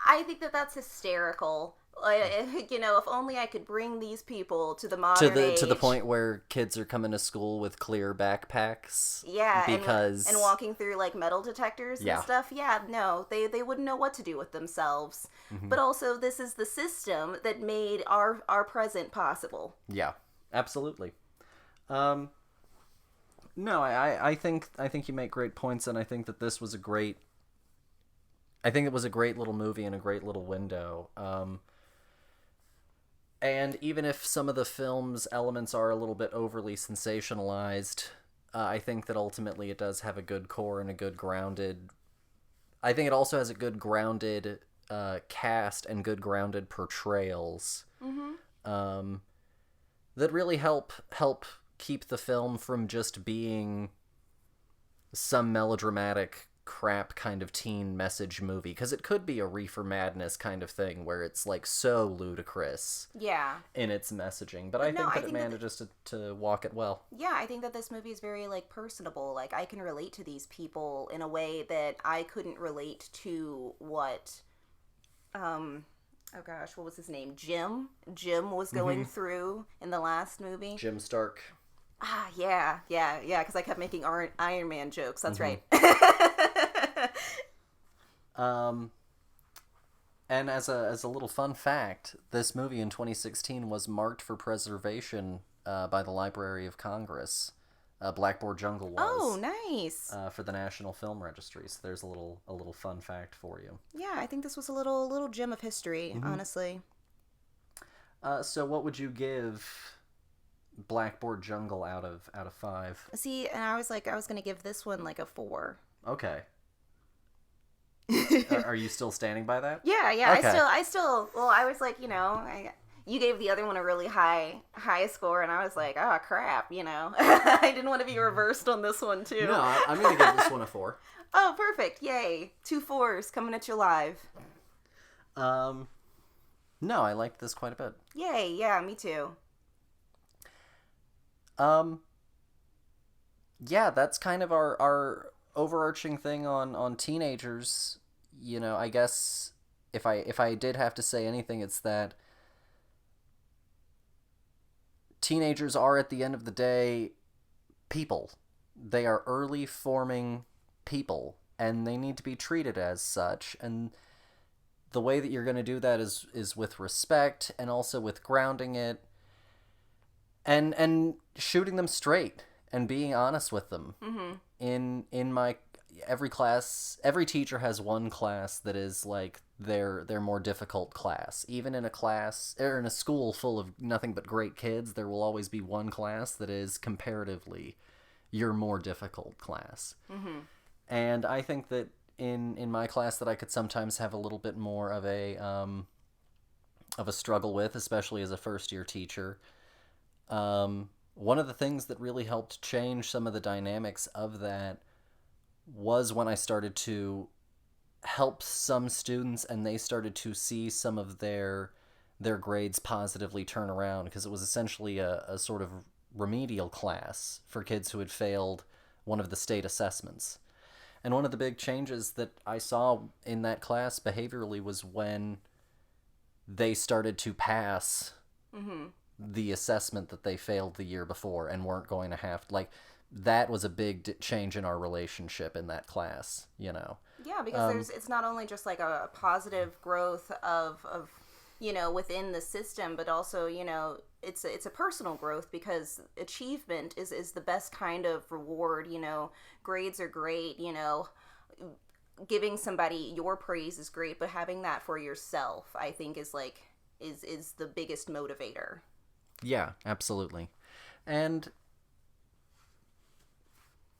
Speaker 2: I think that that's hysterical. If only I could bring these people to the modern age.
Speaker 1: To the point where kids are coming to school with clear backpacks.
Speaker 2: Yeah,
Speaker 1: because
Speaker 2: and walking through like metal detectors and stuff. Yeah, no, they wouldn't know what to do with themselves. Mm-hmm. But also, this is the system that made our present possible.
Speaker 1: Yeah, absolutely. No, I think you make great points, and I think that this was a great. I think it was a great little movie and a great little window. And even if some of the film's elements are a little bit overly sensationalized, I think that ultimately it does have a good core and a good grounded... I think it also has a good grounded cast and good grounded portrayals that really help keep the film from just being some melodramatic crap kind of teen message movie, because it could be a Reefer Madness kind of thing where it's like so ludicrous in its messaging, but I think that it manages to walk it well.
Speaker 2: Yeah, I think that this movie is very like personable. Like, I can relate to these people in a way that I couldn't relate to what what was his name? Jim was going through in the last movie.
Speaker 1: Jim Stark.
Speaker 2: Yeah, because I kept making Iron Man jokes. That's right.
Speaker 1: And as a little fun fact, this movie in 2016 was marked for preservation by the Library of Congress. Blackboard Jungle was.
Speaker 2: Oh, nice.
Speaker 1: For the National Film Registry. So there's a little fun fact for you.
Speaker 2: Yeah, I think this was a little gem of history, honestly.
Speaker 1: So what would you give Blackboard Jungle out of 5?
Speaker 2: See, and I was gonna give this one like a 4.
Speaker 1: Okay. Are you still standing by that?
Speaker 2: Yeah.
Speaker 1: Okay.
Speaker 2: I still. Well, I was like, you gave the other one a really high score, and I was like, oh crap, I didn't want to be reversed on this one too.
Speaker 1: No, I'm gonna give this one a 4.
Speaker 2: Oh, perfect! Yay, 2 4s coming at you live.
Speaker 1: No, I liked this quite a bit.
Speaker 2: Yay! Yeah, me too.
Speaker 1: Yeah, that's kind of our overarching thing on teenagers. I guess if I did have to say anything, it's that teenagers are, at the end of the day, people. They are early forming people, and they need to be treated as such. And the way that you're going to do that is with respect, and also with grounding it, and shooting them straight, and being honest with them. In my every class, every teacher has one class that is like their more difficult class. Even in a class or in a school full of nothing but great kids, there will always be one class that is comparatively your more difficult class. And I think that in my class that I could sometimes have a little bit more of a struggle with, especially as a first year teacher. One of the things that really helped change some of the dynamics of that was when I started to help some students and they started to see some of their grades positively turn around, because it was essentially a sort of remedial class for kids who had failed one of the state assessments. And one of the big changes that I saw in that class behaviorally was when they started to pass the assessment that they failed the year before and weren't going to have, like, that was a big change in our relationship in that class, Yeah,
Speaker 2: because it's not only just like a positive growth of within the system, but also, it's a personal growth, because achievement is the best kind of reward. Grades are great, giving somebody your praise is great, but having that for yourself, I think, is the biggest motivator.
Speaker 1: Yeah, absolutely. And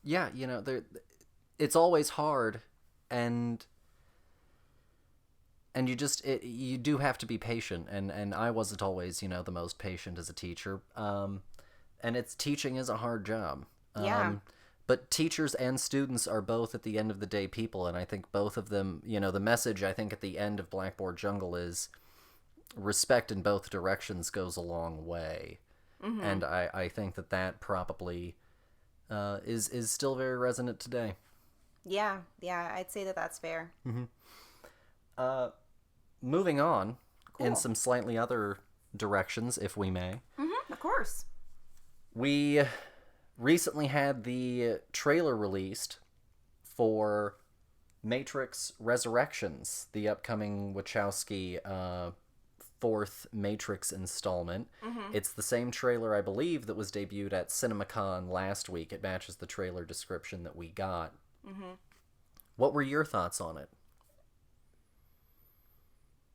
Speaker 1: yeah, it's always hard and you do have to be patient, and I wasn't always, the most patient as a teacher. And teaching is a hard job.
Speaker 2: Yeah.
Speaker 1: But teachers and students are both, at the end of the day, people, and I think both of them, the message, I think, at the end of Blackboard Jungle is respect in both directions goes a long way. Mm-hmm. And I think that probably is still very resonant today.
Speaker 2: Yeah, I'd say that's fair.
Speaker 1: Mm-hmm. Moving on,
Speaker 2: cool.
Speaker 1: In some slightly other directions, if we may.
Speaker 2: Mm-hmm, of course.
Speaker 1: We recently had the trailer released for Matrix Resurrections, the upcoming Wachowski fourth Matrix installment. Mm-hmm. It's the same trailer, I believe, that was debuted at CinemaCon last week. It matches the trailer description that we got. Mm-hmm. What were your thoughts on it?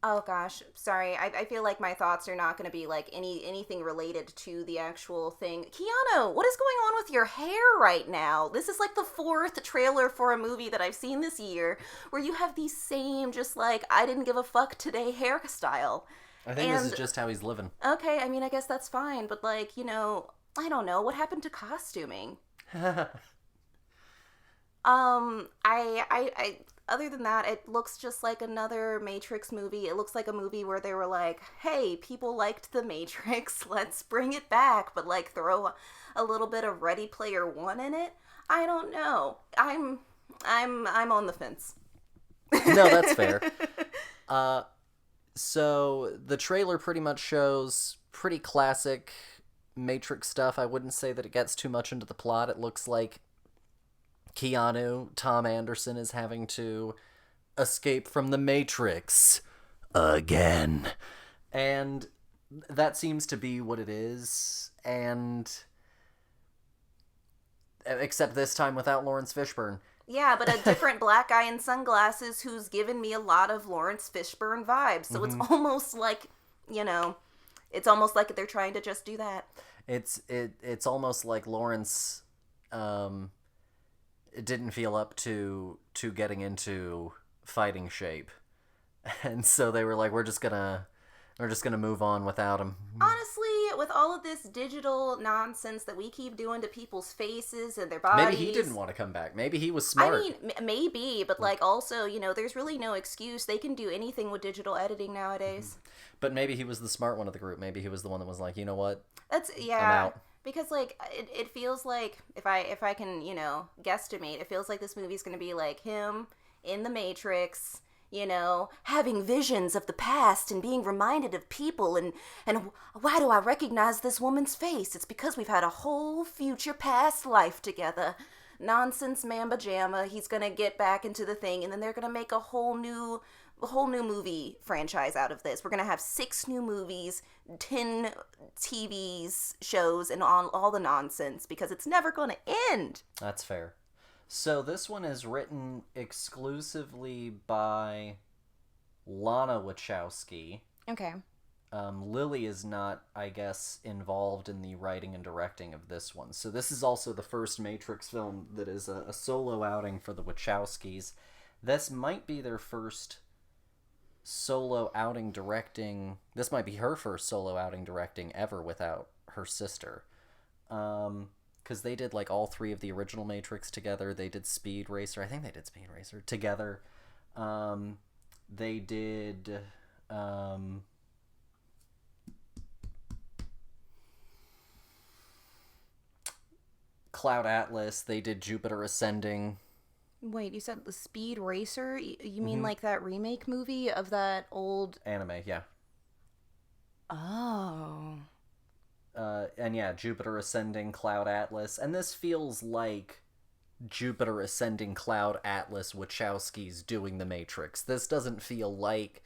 Speaker 2: Oh gosh, sorry. I feel like my thoughts are not going to be like anything related to the actual thing. Keanu, what is going on with your hair right now? This is like the fourth trailer for a movie that I've seen this year where you have the same just like I didn't give a fuck today hairstyle.
Speaker 1: I think this is just how he's living.
Speaker 2: Okay, I mean I guess that's fine, but like, I don't know, what happened to costuming? I other than that, it looks just like another Matrix movie. It looks like a movie where they were like, hey, people liked the Matrix, let's bring it back, but like throw a little bit of Ready Player One in it. I don't know. I'm on the fence.
Speaker 1: No, that's fair. So the trailer pretty much shows pretty classic Matrix stuff. I wouldn't say that it gets too much into the plot. It looks like Keanu, Tom Anderson, is having to escape from the Matrix again. And that seems to be what it is. And except this time without Lawrence Fishburne.
Speaker 2: Yeah, but a different black guy in sunglasses who's given me a lot of Lawrence Fishburne vibes. So It's almost like, it's almost like they're trying to just do that.
Speaker 1: It's almost like Lawrence didn't feel up to getting into fighting shape. And so they were like, we're just gonna move on without him.
Speaker 2: Honestly, with all of this digital nonsense that we keep doing to people's faces and their bodies...
Speaker 1: Maybe he didn't want to come back. Maybe he was smart.
Speaker 2: I mean, maybe, but like also, there's really no excuse. They can do anything with digital editing nowadays.
Speaker 1: But maybe he was the smart one of the group. Maybe he was the one that was like, you know what?
Speaker 2: I'm out. Because, like, it feels like, if I can, guesstimate, it feels like this movie's going to be like him in the Matrix, having visions of the past and being reminded of people and why do I recognize this woman's face? It's because we've had a whole future past life together. Nonsense mamba jamma. He's going to get back into the thing and then they're going to make a whole new movie franchise out of this. We're going to have 6 new movies, 10 TVs, shows, and all the nonsense because it's never going to end.
Speaker 1: That's fair. So this one is written exclusively by Lana Wachowski.
Speaker 2: Okay.
Speaker 1: Lily is not, I guess, involved in the writing and directing of this one. So this is also the first Matrix film that is a solo outing for the Wachowskis. This might be their first solo outing directing. This might be her first solo outing directing ever without her sister. Because they did like all 3 of the original Matrix together. They did Speed Racer. I think they did Speed Racer together. They did Cloud Atlas. They did Jupiter Ascending.
Speaker 2: Wait, you said the Speed Racer? You mean like that remake movie of that old...
Speaker 1: Anime, yeah.
Speaker 2: Oh.
Speaker 1: And yeah, Jupiter Ascending, Cloud Atlas. And this feels like Jupiter Ascending, Cloud Atlas, Wachowskis doing the Matrix. This doesn't feel like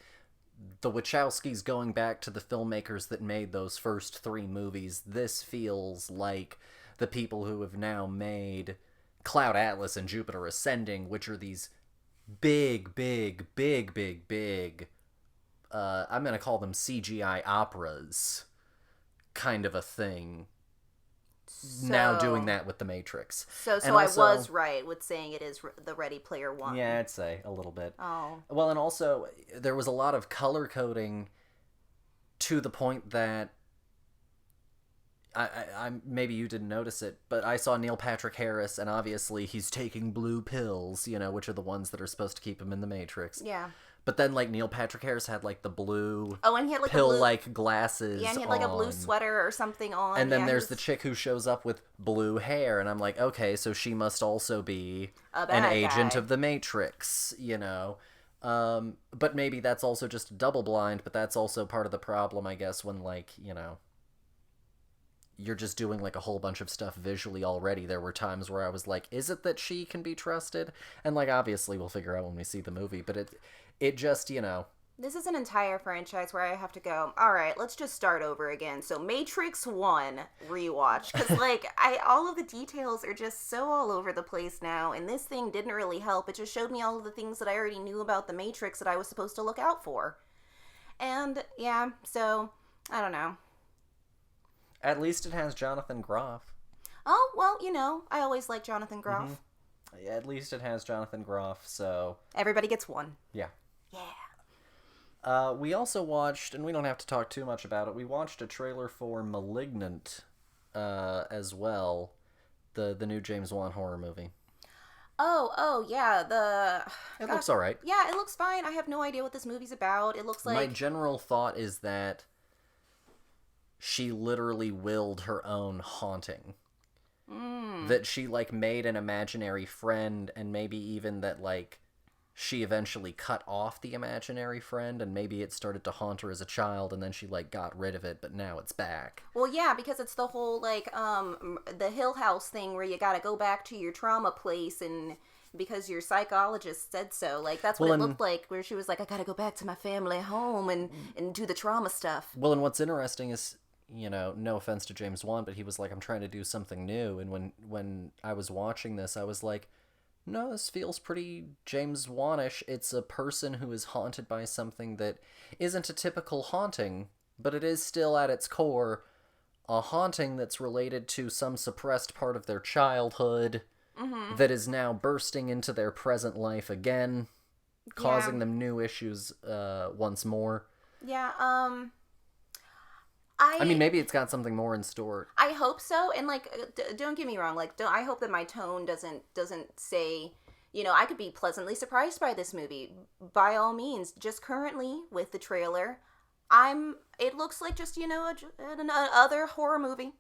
Speaker 1: the Wachowskis going back to the filmmakers that made those first 3 movies. This feels like the people who have now made Cloud Atlas and Jupiter Ascending, which are these big, I'm going to call them CGI operas kind of a thing. now doing that with The Matrix.
Speaker 2: So
Speaker 1: And also,
Speaker 2: I was right with saying it is the Ready Player One.
Speaker 1: Yeah, I'd say a little bit.
Speaker 2: Oh.
Speaker 1: Well, and also there was a lot of color coding to the point that I maybe you didn't notice it, but I saw Neil Patrick Harris, and obviously he's taking blue pills, which are the ones that are supposed to keep him in the Matrix.
Speaker 2: Yeah.
Speaker 1: But then, like, Neil Patrick Harris had, like, the blue
Speaker 2: and he had, like,
Speaker 1: pill-like glasses
Speaker 2: Yeah, and he had, like, a blue sweater or something on.
Speaker 1: And then there's the chick who shows up with blue hair, and I'm like, okay, so she must also be an agent of the Matrix, But maybe that's also just double blind, but that's also part of the problem, I guess, when, like, you're just doing, like, a whole bunch of stuff visually already. There were times where I was like, is it that she can be trusted? And, like, obviously we'll figure out when we see the movie, but it just,
Speaker 2: This is an entire franchise where I have to go, all right, let's just start over again. So Matrix 1 rewatch, because, like, all of the details are just so all over the place now, and this thing didn't really help. It just showed me all of the things that I already knew about the Matrix that I was supposed to look out for. And, yeah, so, I don't know.
Speaker 1: At least it has Jonathan Groff.
Speaker 2: Oh, well, I always like Jonathan Groff.
Speaker 1: Mm-hmm. At least it has Jonathan Groff, so...
Speaker 2: Everybody gets one.
Speaker 1: Yeah.
Speaker 2: Yeah.
Speaker 1: We also watched, and we don't have to talk too much about it, we watched a trailer for Malignant as well, the new James Wan horror movie.
Speaker 2: Oh, yeah,
Speaker 1: It looks alright.
Speaker 2: Yeah, it looks fine. I have no idea what this movie's about. It looks like...
Speaker 1: My general thought is that she literally willed her own haunting. That she, like, made an imaginary friend, and maybe even that, like, she eventually cut off the imaginary friend, and maybe it started to haunt her as a child, and then she, like, got rid of it, but now it's back.
Speaker 2: Well, yeah, because it's the whole, like, the Hill House thing where you gotta go back to your trauma place, and because your psychologist said so. Like, that's what it looked like, where she was like, I gotta go back to my family home and do the trauma stuff.
Speaker 1: Well, and what's interesting is, no offense to James Wan, but he was like, I'm trying to do something new, and when I was watching this, I was like, no, this feels pretty James Wan-ish. It's a person who is haunted by something that isn't a typical haunting, but it is still at its core a haunting that's related to some suppressed part of their childhood that is now bursting into their present life again, causing them new issues once more.
Speaker 2: Yeah,
Speaker 1: I mean, maybe it's got something more in store.
Speaker 2: I hope so, and, like, don't get me wrong, like, I hope that my tone doesn't say, I could be pleasantly surprised by this movie. By all means, just currently, with the trailer, it looks like just, another horror movie.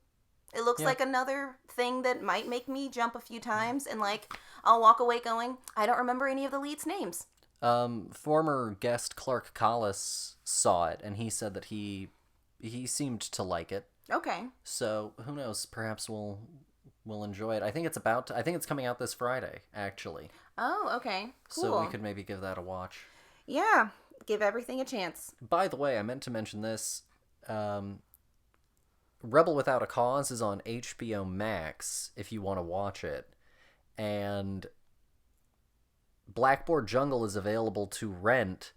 Speaker 2: It looks like another thing that might make me jump a few times, and, like, I'll walk away going, I don't remember any of the leads' names.
Speaker 1: Former guest Clark Collis saw it, and he said that he seemed to like it.
Speaker 2: Okay.
Speaker 1: So, who knows? Perhaps we'll enjoy it. I think it's coming out this Friday, actually.
Speaker 2: Oh, okay. Cool.
Speaker 1: So we could maybe give that a watch.
Speaker 2: Yeah. Give everything a chance.
Speaker 1: By the way, I meant to mention this. Rebel Without a Cause is on HBO Max, if you want to watch it. And Blackboard Jungle is available to rent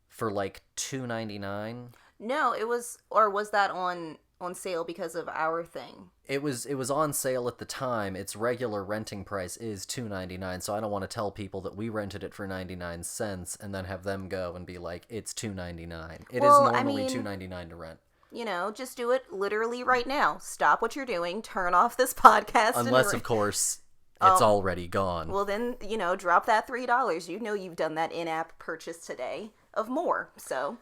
Speaker 1: for, like, $2.99.
Speaker 2: No, it was, or was that on sale because of our thing?
Speaker 1: It was on sale at the time. Its regular renting price is $2.99, so I don't want to tell people that we rented it for 99 cents and then have them go and be like, it's $2.99. It is normally $2.99 to rent.
Speaker 2: Just do it literally right now. Stop what you're doing, turn off this podcast.
Speaker 1: Unless, of course, it's already gone.
Speaker 2: Well, then, drop that $3. You've done that in-app purchase today of more, so...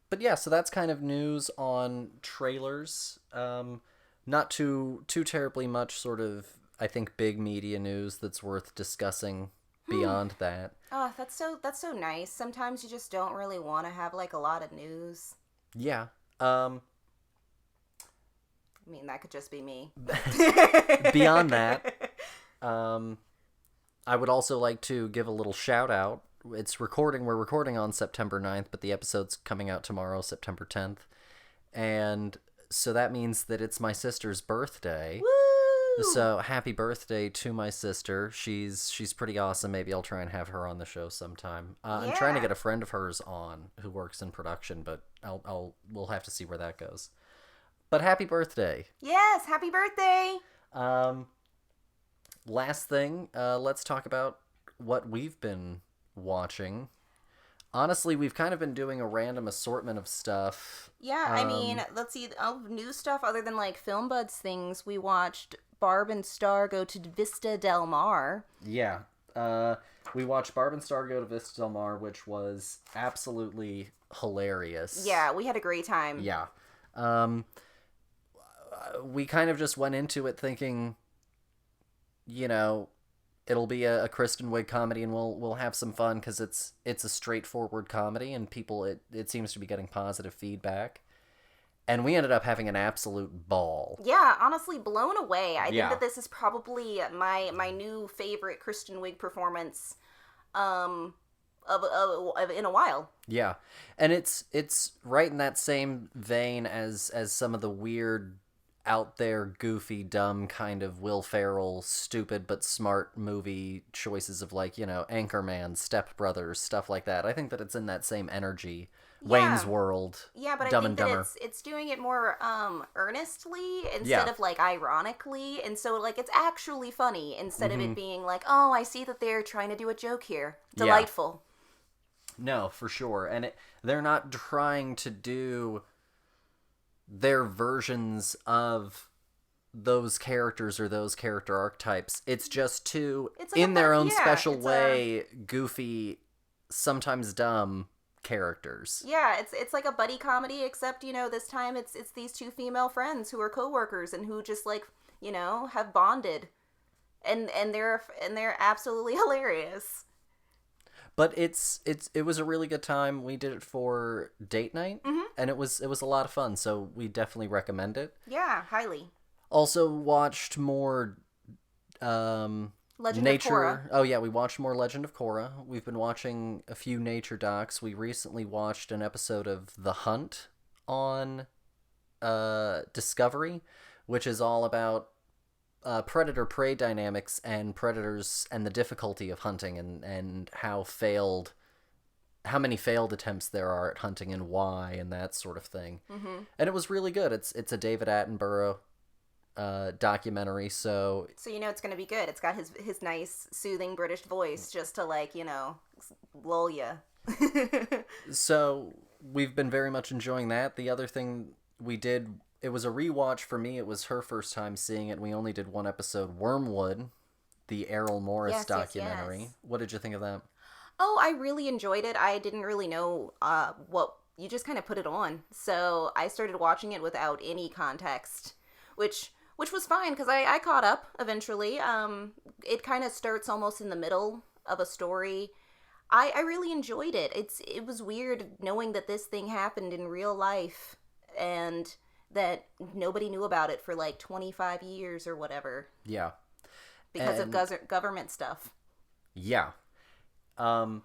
Speaker 1: But yeah, so that's kind of news on trailers. Not too terribly much sort of, I think, big media news that's worth discussing beyond that.
Speaker 2: Oh, that's so nice. Sometimes you just don't really want to have, like, a lot of news.
Speaker 1: Yeah.
Speaker 2: I mean, that could just be me.
Speaker 1: Beyond that, I would also like to give a little shout out. We're recording on September 9th, but the episode's coming out tomorrow, September 10th. And so that means that it's my sister's birthday.
Speaker 2: Woo!
Speaker 1: So happy birthday to my sister. She's pretty awesome. Maybe I'll try and have her on the show sometime. I'm trying to get a friend of hers on who works in production, but we'll have to see where that goes. But happy birthday.
Speaker 2: Yes, happy birthday!
Speaker 1: Last thing, let's talk about what we've been watching. Honestly, we've kind of been doing a random assortment of stuff.
Speaker 2: Yeah, I mean, let's see, of new stuff other than, like, Film Buds things, we watched Barb and Star go to Vista Del Mar.
Speaker 1: Yeah. We watched Barb and Star go to Vista Del Mar, which was absolutely hilarious.
Speaker 2: Yeah, we had a great time.
Speaker 1: Yeah. We kind of just went into it thinking, you know, it'll be a Kristen Wiig comedy, and we'll have some fun because it's a straightforward comedy, and people it seems to be getting positive feedback, and we ended up having an absolute ball.
Speaker 2: Yeah, honestly, blown away. I think
Speaker 1: Yeah.
Speaker 2: that this is probably my new favorite Kristen Wiig performance, of in a while.
Speaker 1: Yeah, and it's right in that same vein as some of the weird, out there, goofy, dumb kind of Will Ferrell, stupid but smart movie choices of, like, you know, Anchorman, Step Brothers, stuff like that. I think that it's in that same energy.
Speaker 2: Yeah.
Speaker 1: Wayne's World,
Speaker 2: Yeah, but
Speaker 1: Dumb
Speaker 2: I
Speaker 1: and
Speaker 2: think
Speaker 1: Dumber.
Speaker 2: that it's doing it more earnestly instead
Speaker 1: Yeah.
Speaker 2: of, like, ironically, and so, like, it's actually funny instead of it being like, oh, I see that they're trying to do a joke here.
Speaker 1: Yeah.
Speaker 2: Delightful.
Speaker 1: No, for sure. And they're not trying to do their versions of those characters or those character archetypes. It's just two,
Speaker 2: It's like
Speaker 1: in their own
Speaker 2: yeah,
Speaker 1: special
Speaker 2: it's
Speaker 1: way, goofy, sometimes dumb characters.
Speaker 2: Yeah, it's like a buddy comedy, except, you know, this time it's these two female friends who are coworkers and who just, like, you know, have bonded, and they're absolutely hilarious.
Speaker 1: But it was a really good time. We did it for date night, and it was a lot of fun. So we definitely recommend it.
Speaker 2: Yeah, highly.
Speaker 1: Also watched more
Speaker 2: Legend
Speaker 1: nature.
Speaker 2: of Korra.
Speaker 1: Oh yeah, we watched more Legend of Korra. We've been watching a few nature docs. We recently watched an episode of The Hunt on Discovery, which is all about predator-prey dynamics and predators and the difficulty of hunting, and how many failed attempts there are at hunting and why, and that sort of thing. And it was really good. It's a David Attenborough documentary, so
Speaker 2: you know it's gonna be good. It's got his nice, soothing British voice just to, like, you know, lull ya.
Speaker 1: So we've been very much enjoying that. The other thing we did, it was a rewatch for me. It was her first time seeing it. We only did one episode. Wormwood, the Errol Morris
Speaker 2: Yes,
Speaker 1: documentary.
Speaker 2: yes.
Speaker 1: What did you think of that?
Speaker 2: Oh, I really enjoyed it. I didn't really know what you just kind of put it on, so I started watching it without any context, which was fine because I caught up eventually. It kind of starts almost in the middle of a story. I really enjoyed it. It was weird knowing that this thing happened in real life and that nobody knew about it for like 25 years or whatever.
Speaker 1: Yeah.
Speaker 2: Because of government stuff.
Speaker 1: Yeah. The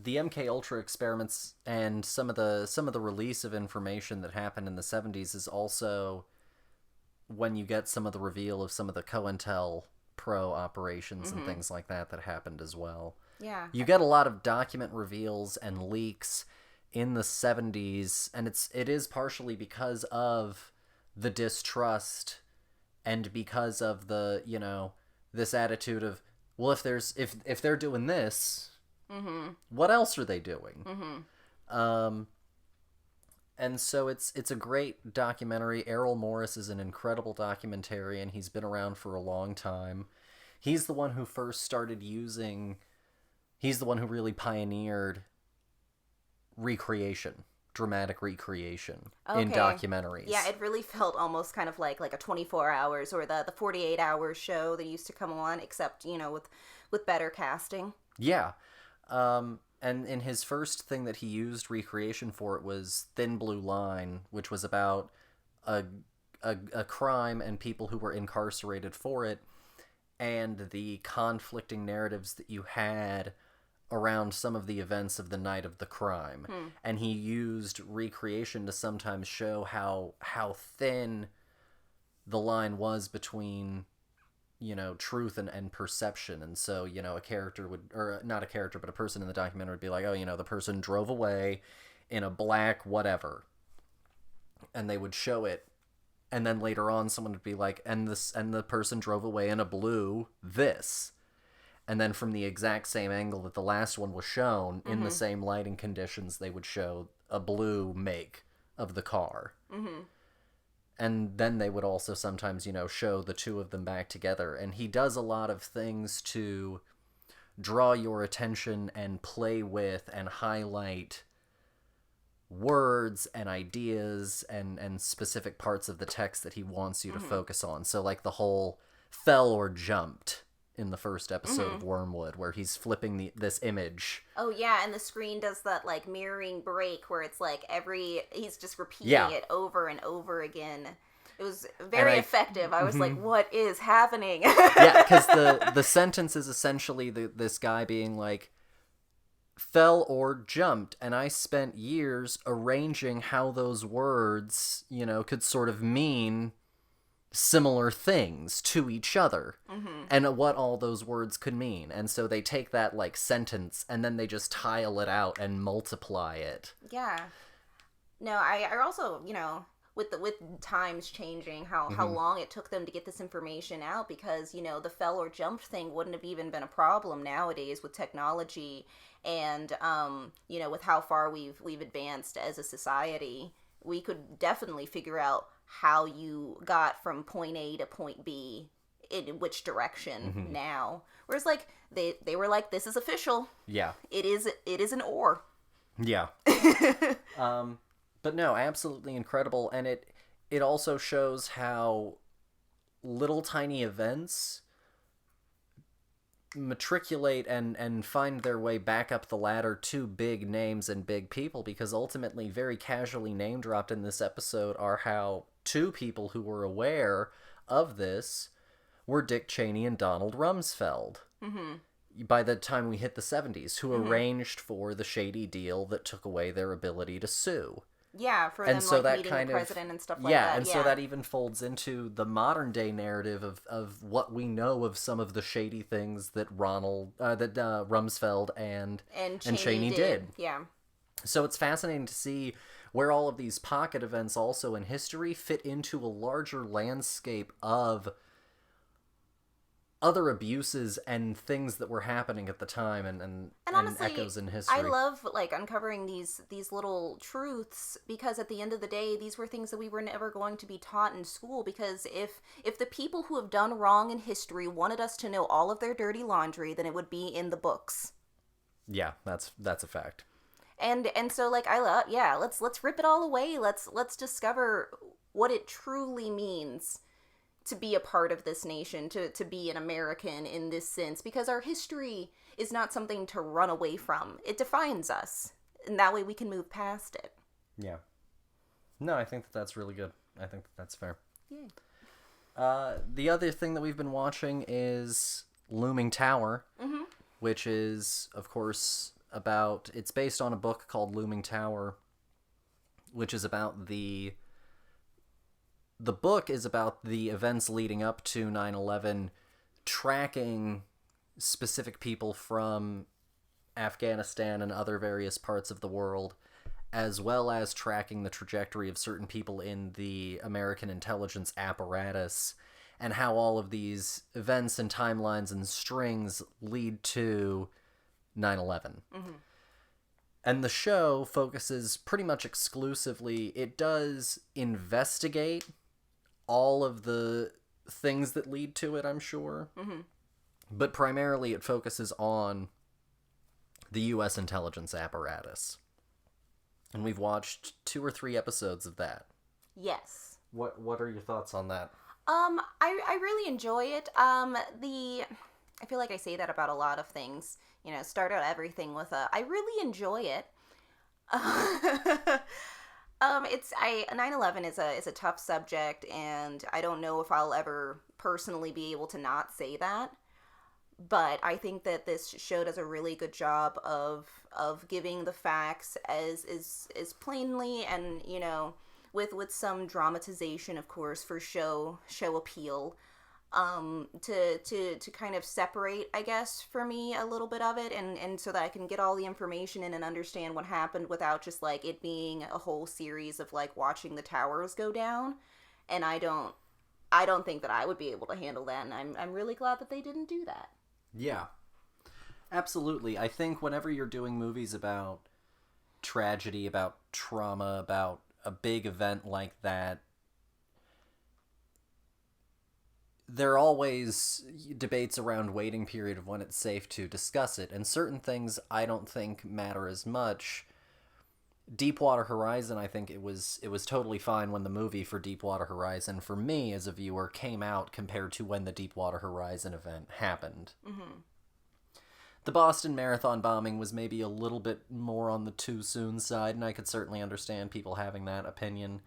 Speaker 1: MK Ultra experiments and some of the release of information that happened in the 70s is also when you get some of the reveal of some of the COINTELPRO operations and things like that happened as well.
Speaker 2: Yeah.
Speaker 1: You get a lot of document reveals and leaks in the 70s, and it is partially because of the distrust and because of the, you know, this attitude of, well, if they're doing this, what else are they doing? And so it's a great documentary. Errol Morris is an incredible documentarian. He's been around for a long time. He's the one who first started using... He's the one who really pioneered recreation, dramatic recreation in documentaries.
Speaker 2: Yeah, it really felt almost kind of like a 24 hours or the 48 hours show that used to come on, except, you know, with better casting.
Speaker 1: Yeah. And in his first thing that he used recreation for, it was Thin Blue Line, which was about a crime and people who were incarcerated for it, and the conflicting narratives that you had around some of the events of the night of the crime. And he used recreation to sometimes show how thin the line was between, you know, truth and perception. And so, you know, a character would, or not a character, but a person in the documentary would be like, oh, you know, the person drove away in a black whatever. And they would show it And then later on, someone would be like, and the person drove away in a blue this. And then from the exact same angle that the last one was shown, in the same lighting conditions, they would show a blue make of the car. Mm-hmm. And then they would also sometimes, show the two of them back together. And he does a lot of things to draw your attention and play with and highlight words and ideas and specific parts of the text that he wants you to focus on. So like the whole fell or jumped in the first episode of Wormwood, where he's flipping this image.
Speaker 2: Oh yeah, and the screen does that like mirroring break where it's like he's just repeating it over and over again. It was very effective. I was like, what is happening?
Speaker 1: Yeah, because the sentence is essentially this guy being like, fell or jumped, and I spent years arranging how those words, could sort of mean similar things to each other, and what all those words could mean. And so they take that like sentence and then they just tile it out and multiply it.
Speaker 2: Yeah. No, I also, with times changing, how long it took them to get this information out, because the fell or jumped thing wouldn't have even been a problem nowadays with technology and with how far we've advanced as a society. We could definitely figure out how you got from point A to point B in which direction now. Whereas like they were like, this is official.
Speaker 1: Yeah.
Speaker 2: It is an or.
Speaker 1: Yeah. But no, absolutely incredible. And it also shows how little tiny events matriculate and find their way back up the ladder to big names and big people, because ultimately very casually name dropped in this episode are how two people who were aware of this were Dick Cheney and Donald Rumsfeld. By the time we hit the 70s, who arranged for the shady deal that took away their ability to sue.
Speaker 2: Yeah, for
Speaker 1: and
Speaker 2: them,
Speaker 1: so
Speaker 2: like,
Speaker 1: that
Speaker 2: meeting
Speaker 1: kind
Speaker 2: the
Speaker 1: of,
Speaker 2: president and stuff like that.
Speaker 1: And so that even folds into the modern day narrative of what we know of some of the shady things that Rumsfeld and Cheney did.
Speaker 2: Yeah.
Speaker 1: So it's fascinating to see where all of these pocket events also in history fit into a larger landscape of other abuses and things that were happening at the time and
Speaker 2: honestly,
Speaker 1: echoes in history.
Speaker 2: I love like uncovering these little truths, because at the end of the day, these were things that we were never going to be taught in school, because if the people who have done wrong in history wanted us to know all of their dirty laundry, then it would be in the books.
Speaker 1: Yeah, that's a fact.
Speaker 2: And so like let's rip it all away. Let's discover what it truly means to be a part of this nation, to be an American in this sense, because our history is not something to run away from. It defines us, and that way we can move past it.
Speaker 1: Yeah. No, I think that's really good. I think that's fair.
Speaker 2: Yeah.
Speaker 1: The other thing that we've been watching is Looming Tower, which is, of course, it's based on a book called Looming Tower, which is about the book is about the events leading up to 9/11, tracking specific people from Afghanistan and other various parts of the world, as well as tracking the trajectory of certain people in the American intelligence apparatus, and how all of these events and timelines and strings lead to 9/11. And the show focuses pretty much exclusively, it does investigate all of the things that lead to it, I'm sure. But primarily it focuses on the U.S. intelligence apparatus. And we've watched 2 or 3 episodes of that.
Speaker 2: Yes.
Speaker 1: What are your thoughts on that?
Speaker 2: I really enjoy it. I feel like I say that about a lot of things. Start out everything with I really enjoy it. 9/11 is a tough subject, and I don't know if I'll ever personally be able to not say that. But I think that this show does a really good job of giving the facts as plainly and, with some dramatization, of course, for show appeal. To kind of separate, I guess, for me, a little bit of it, and so that I can get all the information in and understand what happened without just, like, it being a whole series of, like, watching the towers go down. and I don't think that I would be able to handle that, and I'm really glad that they didn't do that.
Speaker 1: Yeah. Absolutely. I think whenever you're doing movies about tragedy, about trauma, about a big event like that, there are always debates around waiting period of when it's safe to discuss it, and certain things I don't think matter as much. Deepwater Horizon, I think it was totally fine when the movie for Deepwater Horizon, for me as a viewer, came out compared to when the Deepwater Horizon event happened. Mm-hmm. The Boston Marathon bombing was maybe a little bit more on the too soon side, and I could certainly understand people having that opinion.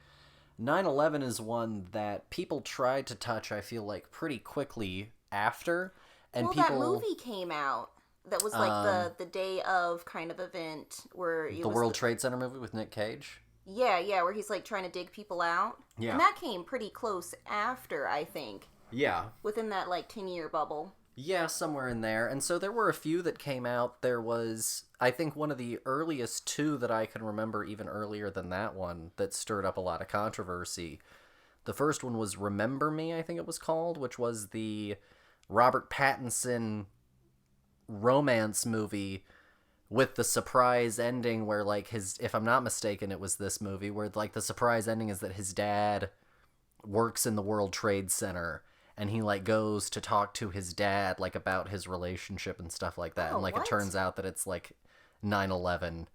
Speaker 1: 9/11 is one that people tried to touch, I feel like, pretty quickly after. And
Speaker 2: well,
Speaker 1: people,
Speaker 2: that movie came out. That was like the day of kind of event where
Speaker 1: the World Trade Center movie with Nick Cage.
Speaker 2: Yeah, where he's like trying to dig people out.
Speaker 1: Yeah,
Speaker 2: and that came pretty close after, I think.
Speaker 1: Yeah,
Speaker 2: within that like 10-year bubble.
Speaker 1: Yeah, somewhere in there. And so there were a few that came out. There was, I think, one of the earliest two that I can remember, even earlier than that one, that stirred up a lot of controversy. The first one was Remember Me, I think it was called, which was the Robert Pattinson romance movie with the surprise ending where, like, his, if I'm not mistaken, it was this movie where, like, the surprise ending is that his dad works in the World Trade Center, and he, like, goes to talk to his dad, like, about his relationship and stuff like that.
Speaker 2: Oh,
Speaker 1: and, like,
Speaker 2: what?
Speaker 1: It turns out that it's, like, 9/11.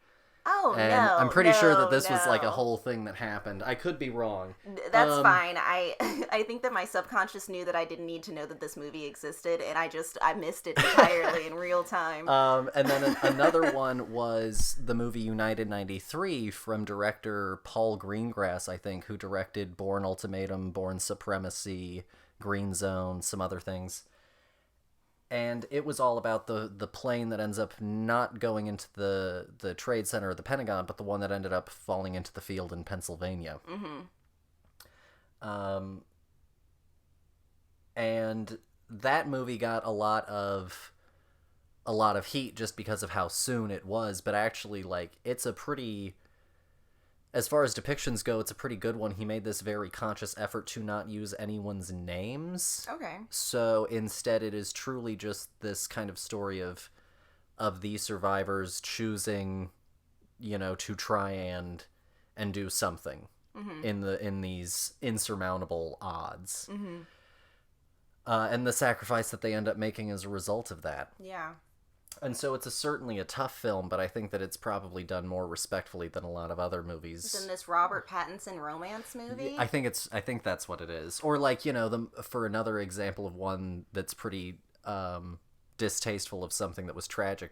Speaker 2: Oh,
Speaker 1: and
Speaker 2: no.
Speaker 1: I'm pretty sure that this was, like, a
Speaker 2: no.
Speaker 1: whole thing that happened. I could be wrong.
Speaker 2: That's fine. I think that my subconscious knew that I didn't need to know that this movie existed, and I missed it entirely in real time.
Speaker 1: And then another one was the movie United 93 from director Paul Greengrass, I think, who directed Bourne Ultimatum, Bourne Supremacy, Green Zone, some other things. And it was all about the plane that ends up not going into the Trade Center or the Pentagon, but the one that ended up falling into the field in Pennsylvania. Mm-hmm. And that movie got a lot of heat just because of how soon it was, but actually, like, it's a pretty, as far as depictions go, it's a pretty good one. He made this very conscious effort to not use anyone's names.
Speaker 2: Okay.
Speaker 1: So instead it is truly just this kind of story of these survivors choosing, you know, to try and do something in these insurmountable odds. Mm-hmm. And the sacrifice that they end up making as a result of that.
Speaker 2: Yeah. And
Speaker 1: so it's certainly a tough film, but I think that it's probably done more respectfully than a lot of other movies.
Speaker 2: Than this Robert Pattinson romance movie?
Speaker 1: I think that's what it is. Or, like, you know, for another example of one that's pretty distasteful of something that was tragic,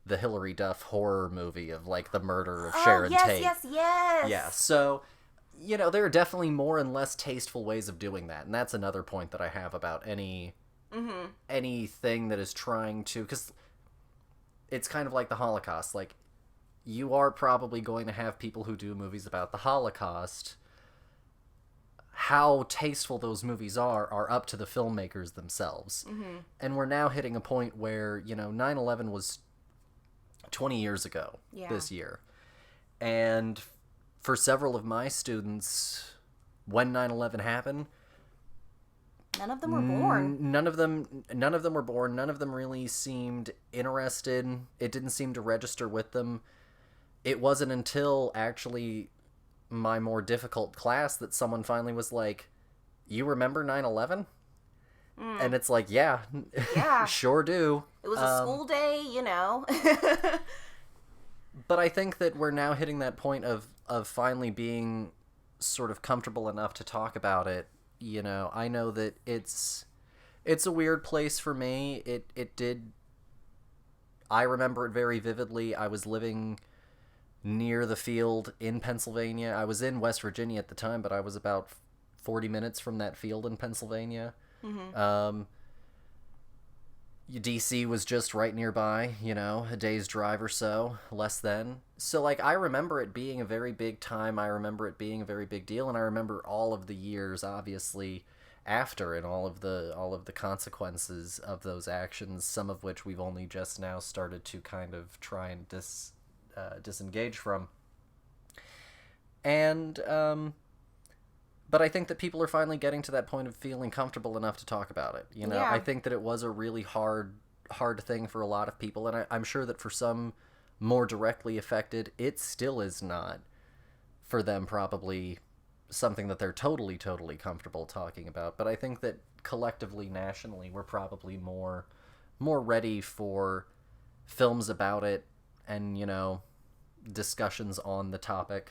Speaker 1: the Hilary Duff horror movie of, like, the murder of Sharon Tate.
Speaker 2: Yes.
Speaker 1: Yeah, so, you know, there are definitely more and less tasteful ways of doing that, and that's another point that I have about anything that is trying to, because it's kind of like the Holocaust. Like, you are probably going to have people who do movies about the Holocaust. How tasteful those movies are up to the filmmakers themselves. Mm-hmm. And we're now hitting a point where, you know, 9/11 was 20 years ago this year. And for several of my students, when 9/11 happened,
Speaker 2: none of them were born.
Speaker 1: None of them were born. None of them really seemed interested. It didn't seem to register with them. It wasn't until actually my more difficult class that someone finally was like, "You remember 9/11?" And it's like, yeah, sure do.
Speaker 2: It was a school day, you know.
Speaker 1: But I think that we're now hitting that point of finally being sort of comfortable enough to talk about it. You know, I know that it's a weird place for me. I remember it very vividly. I was living near the field in Pennsylvania. I was in West Virginia at the time, but I was about 40 minutes from that field in Pennsylvania. Mm-hmm. DC was just right nearby, you know, a day's drive or so, less than. So, like, I remember it being a very big time. I remember it being a very big deal, and I remember all of the years, obviously, after, and all of the consequences of those actions, some of which we've only just now started to kind of try and disengage from. And, but But I think that people are finally getting to that point of feeling comfortable enough to talk about it. You know,
Speaker 2: Yeah.
Speaker 1: I think that it was a really hard thing for a lot of people, and I'm sure that for some more directly affected, it still is not for them probably something that they're totally comfortable talking about. But I think that collectively, nationally, we're probably more ready for films about it and, you know, discussions on the topic.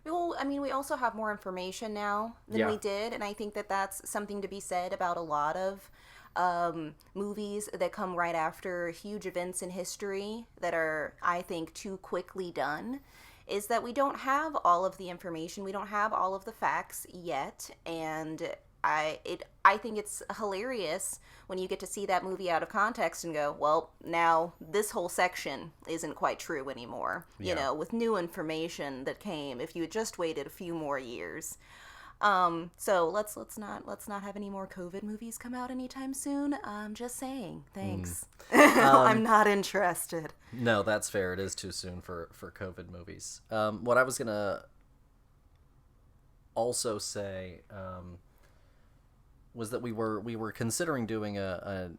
Speaker 2: Well, I mean, we also have more information now than we did, and I think that that's something to be said about a lot of movies that come right after huge events in history that are, I think, too quickly done, is that we don't have all of the information, we don't have all of the facts yet, and I think it's hilarious when you get to see that movie out of context and go, well, now this whole section isn't quite true anymore. You know, with new information that came if you had just waited a few more years. So let's not have any more COVID movies come out anytime soon. I'm just saying. Thanks. I'm not interested.
Speaker 1: No, that's fair. It is too soon for COVID movies. What I was gonna also say was that we were considering doing a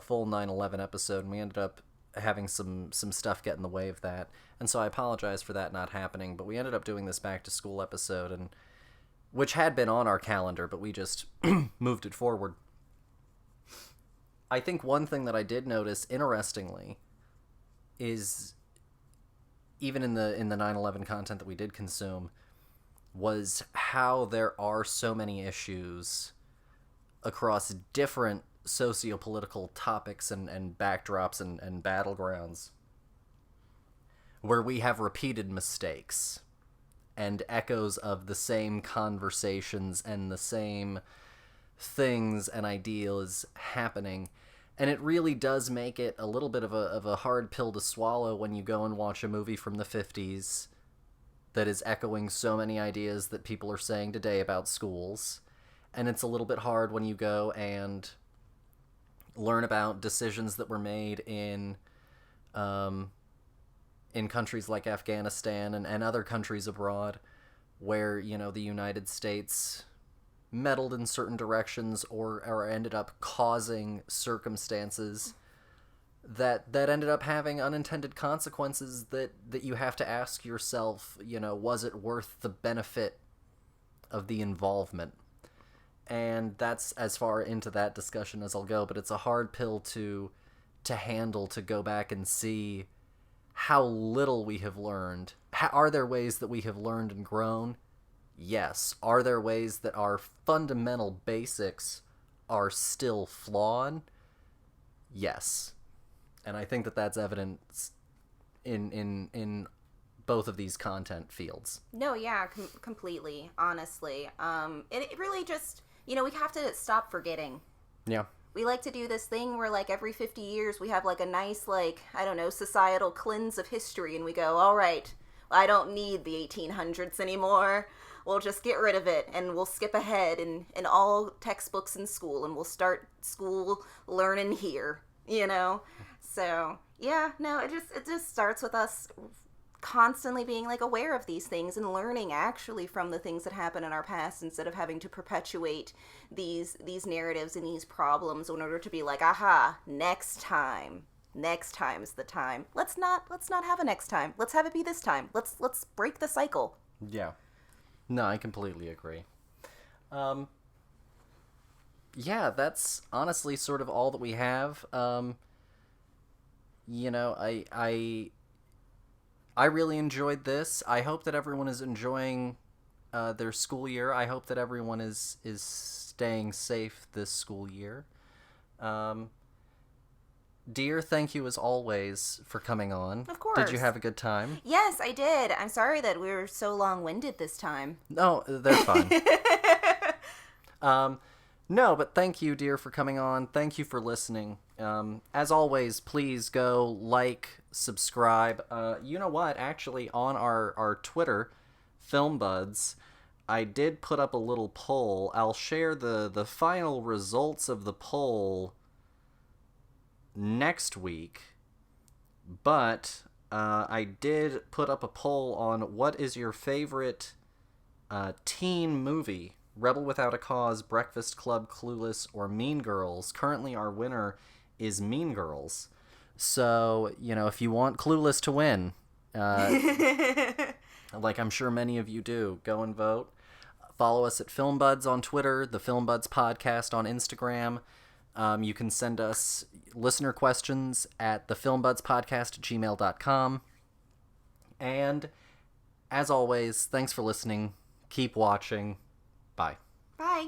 Speaker 1: full 9/11 episode, and we ended up having some stuff get in the way of that, and so I apologize for that not happening. But we ended up doing this back to school episode, and which had been on our calendar, but we just moved it forward. I think one thing that I did notice, interestingly, is even in the 9/11 content that we did consume, was how there are so many issues across different socio-political topics and backdrops and battlegrounds where we have repeated mistakes and echoes of the same conversations and the same things and ideas happening. And it really does make it a little bit of a hard pill to swallow when you go and watch a movie from the 50s that is echoing so many ideas that people are saying today about schools. And it's a little bit hard when you go and learn about decisions that were made in countries like Afghanistan and other countries abroad where, you know, the United States meddled in certain directions or ended up causing circumstances that ended up having unintended consequences that you have to ask yourself, you know, was it worth the benefit of the involvement? And that's as far into that discussion as I'll go, but it's a hard pill to handle, to go back and see how little we have learned. Are there ways that we have learned and grown? Yes. Are there ways that our fundamental basics are still flawed? Yes. And I think that that's evident in both of these content fields.
Speaker 2: No, yeah, completely, honestly. It really just, you know, we have to stop forgetting.
Speaker 1: Yeah.
Speaker 2: We like to do this thing where, like, every 50 years we have, like, a nice, like, I don't know, societal cleanse of history, and we go, all right, I don't need the 1800s anymore. We'll just get rid of it, and we'll skip ahead in all textbooks in school, and we'll start school learning here, you know? So, yeah, no, it just starts with us constantly being, like, aware of these things and learning actually from the things that happen in our past instead of having to perpetuate these narratives and these problems in order to be like, aha, next time's the time. Let's not have a next time. Let's have it be this time. Let's break the cycle.
Speaker 1: Yeah. No, I completely agree. Yeah, that's honestly sort of all that we have. You know, I really enjoyed this. I hope that everyone is enjoying their school year. I hope that everyone is staying safe this school year. Dear, thank you as always for coming on.
Speaker 2: Of course.
Speaker 1: Did you have a good time?
Speaker 2: Yes, I did. I'm sorry that we were so long-winded this time.
Speaker 1: No, they're fine. No, but thank you, dear, for coming on. Thank you for listening. As always, please go like, subscribe. You know what? Actually, on our Twitter, Film Buds, I did put up a little poll. I'll share the final results of the poll next week, but I did put up a poll on what is your favorite teen movie, Rebel Without a Cause, Breakfast Club, Clueless, or Mean Girls. Currently, our winner is Mean Girls. So, if you want Clueless to win, like I'm sure many of you do, go and vote. Follow us at Film Buds on Twitter, the Film Buds Podcast on Instagram. You can send us listener questions at thefilmbudspodcast@gmail.com. And, as always, thanks for listening. Keep watching. Bye.
Speaker 2: Bye.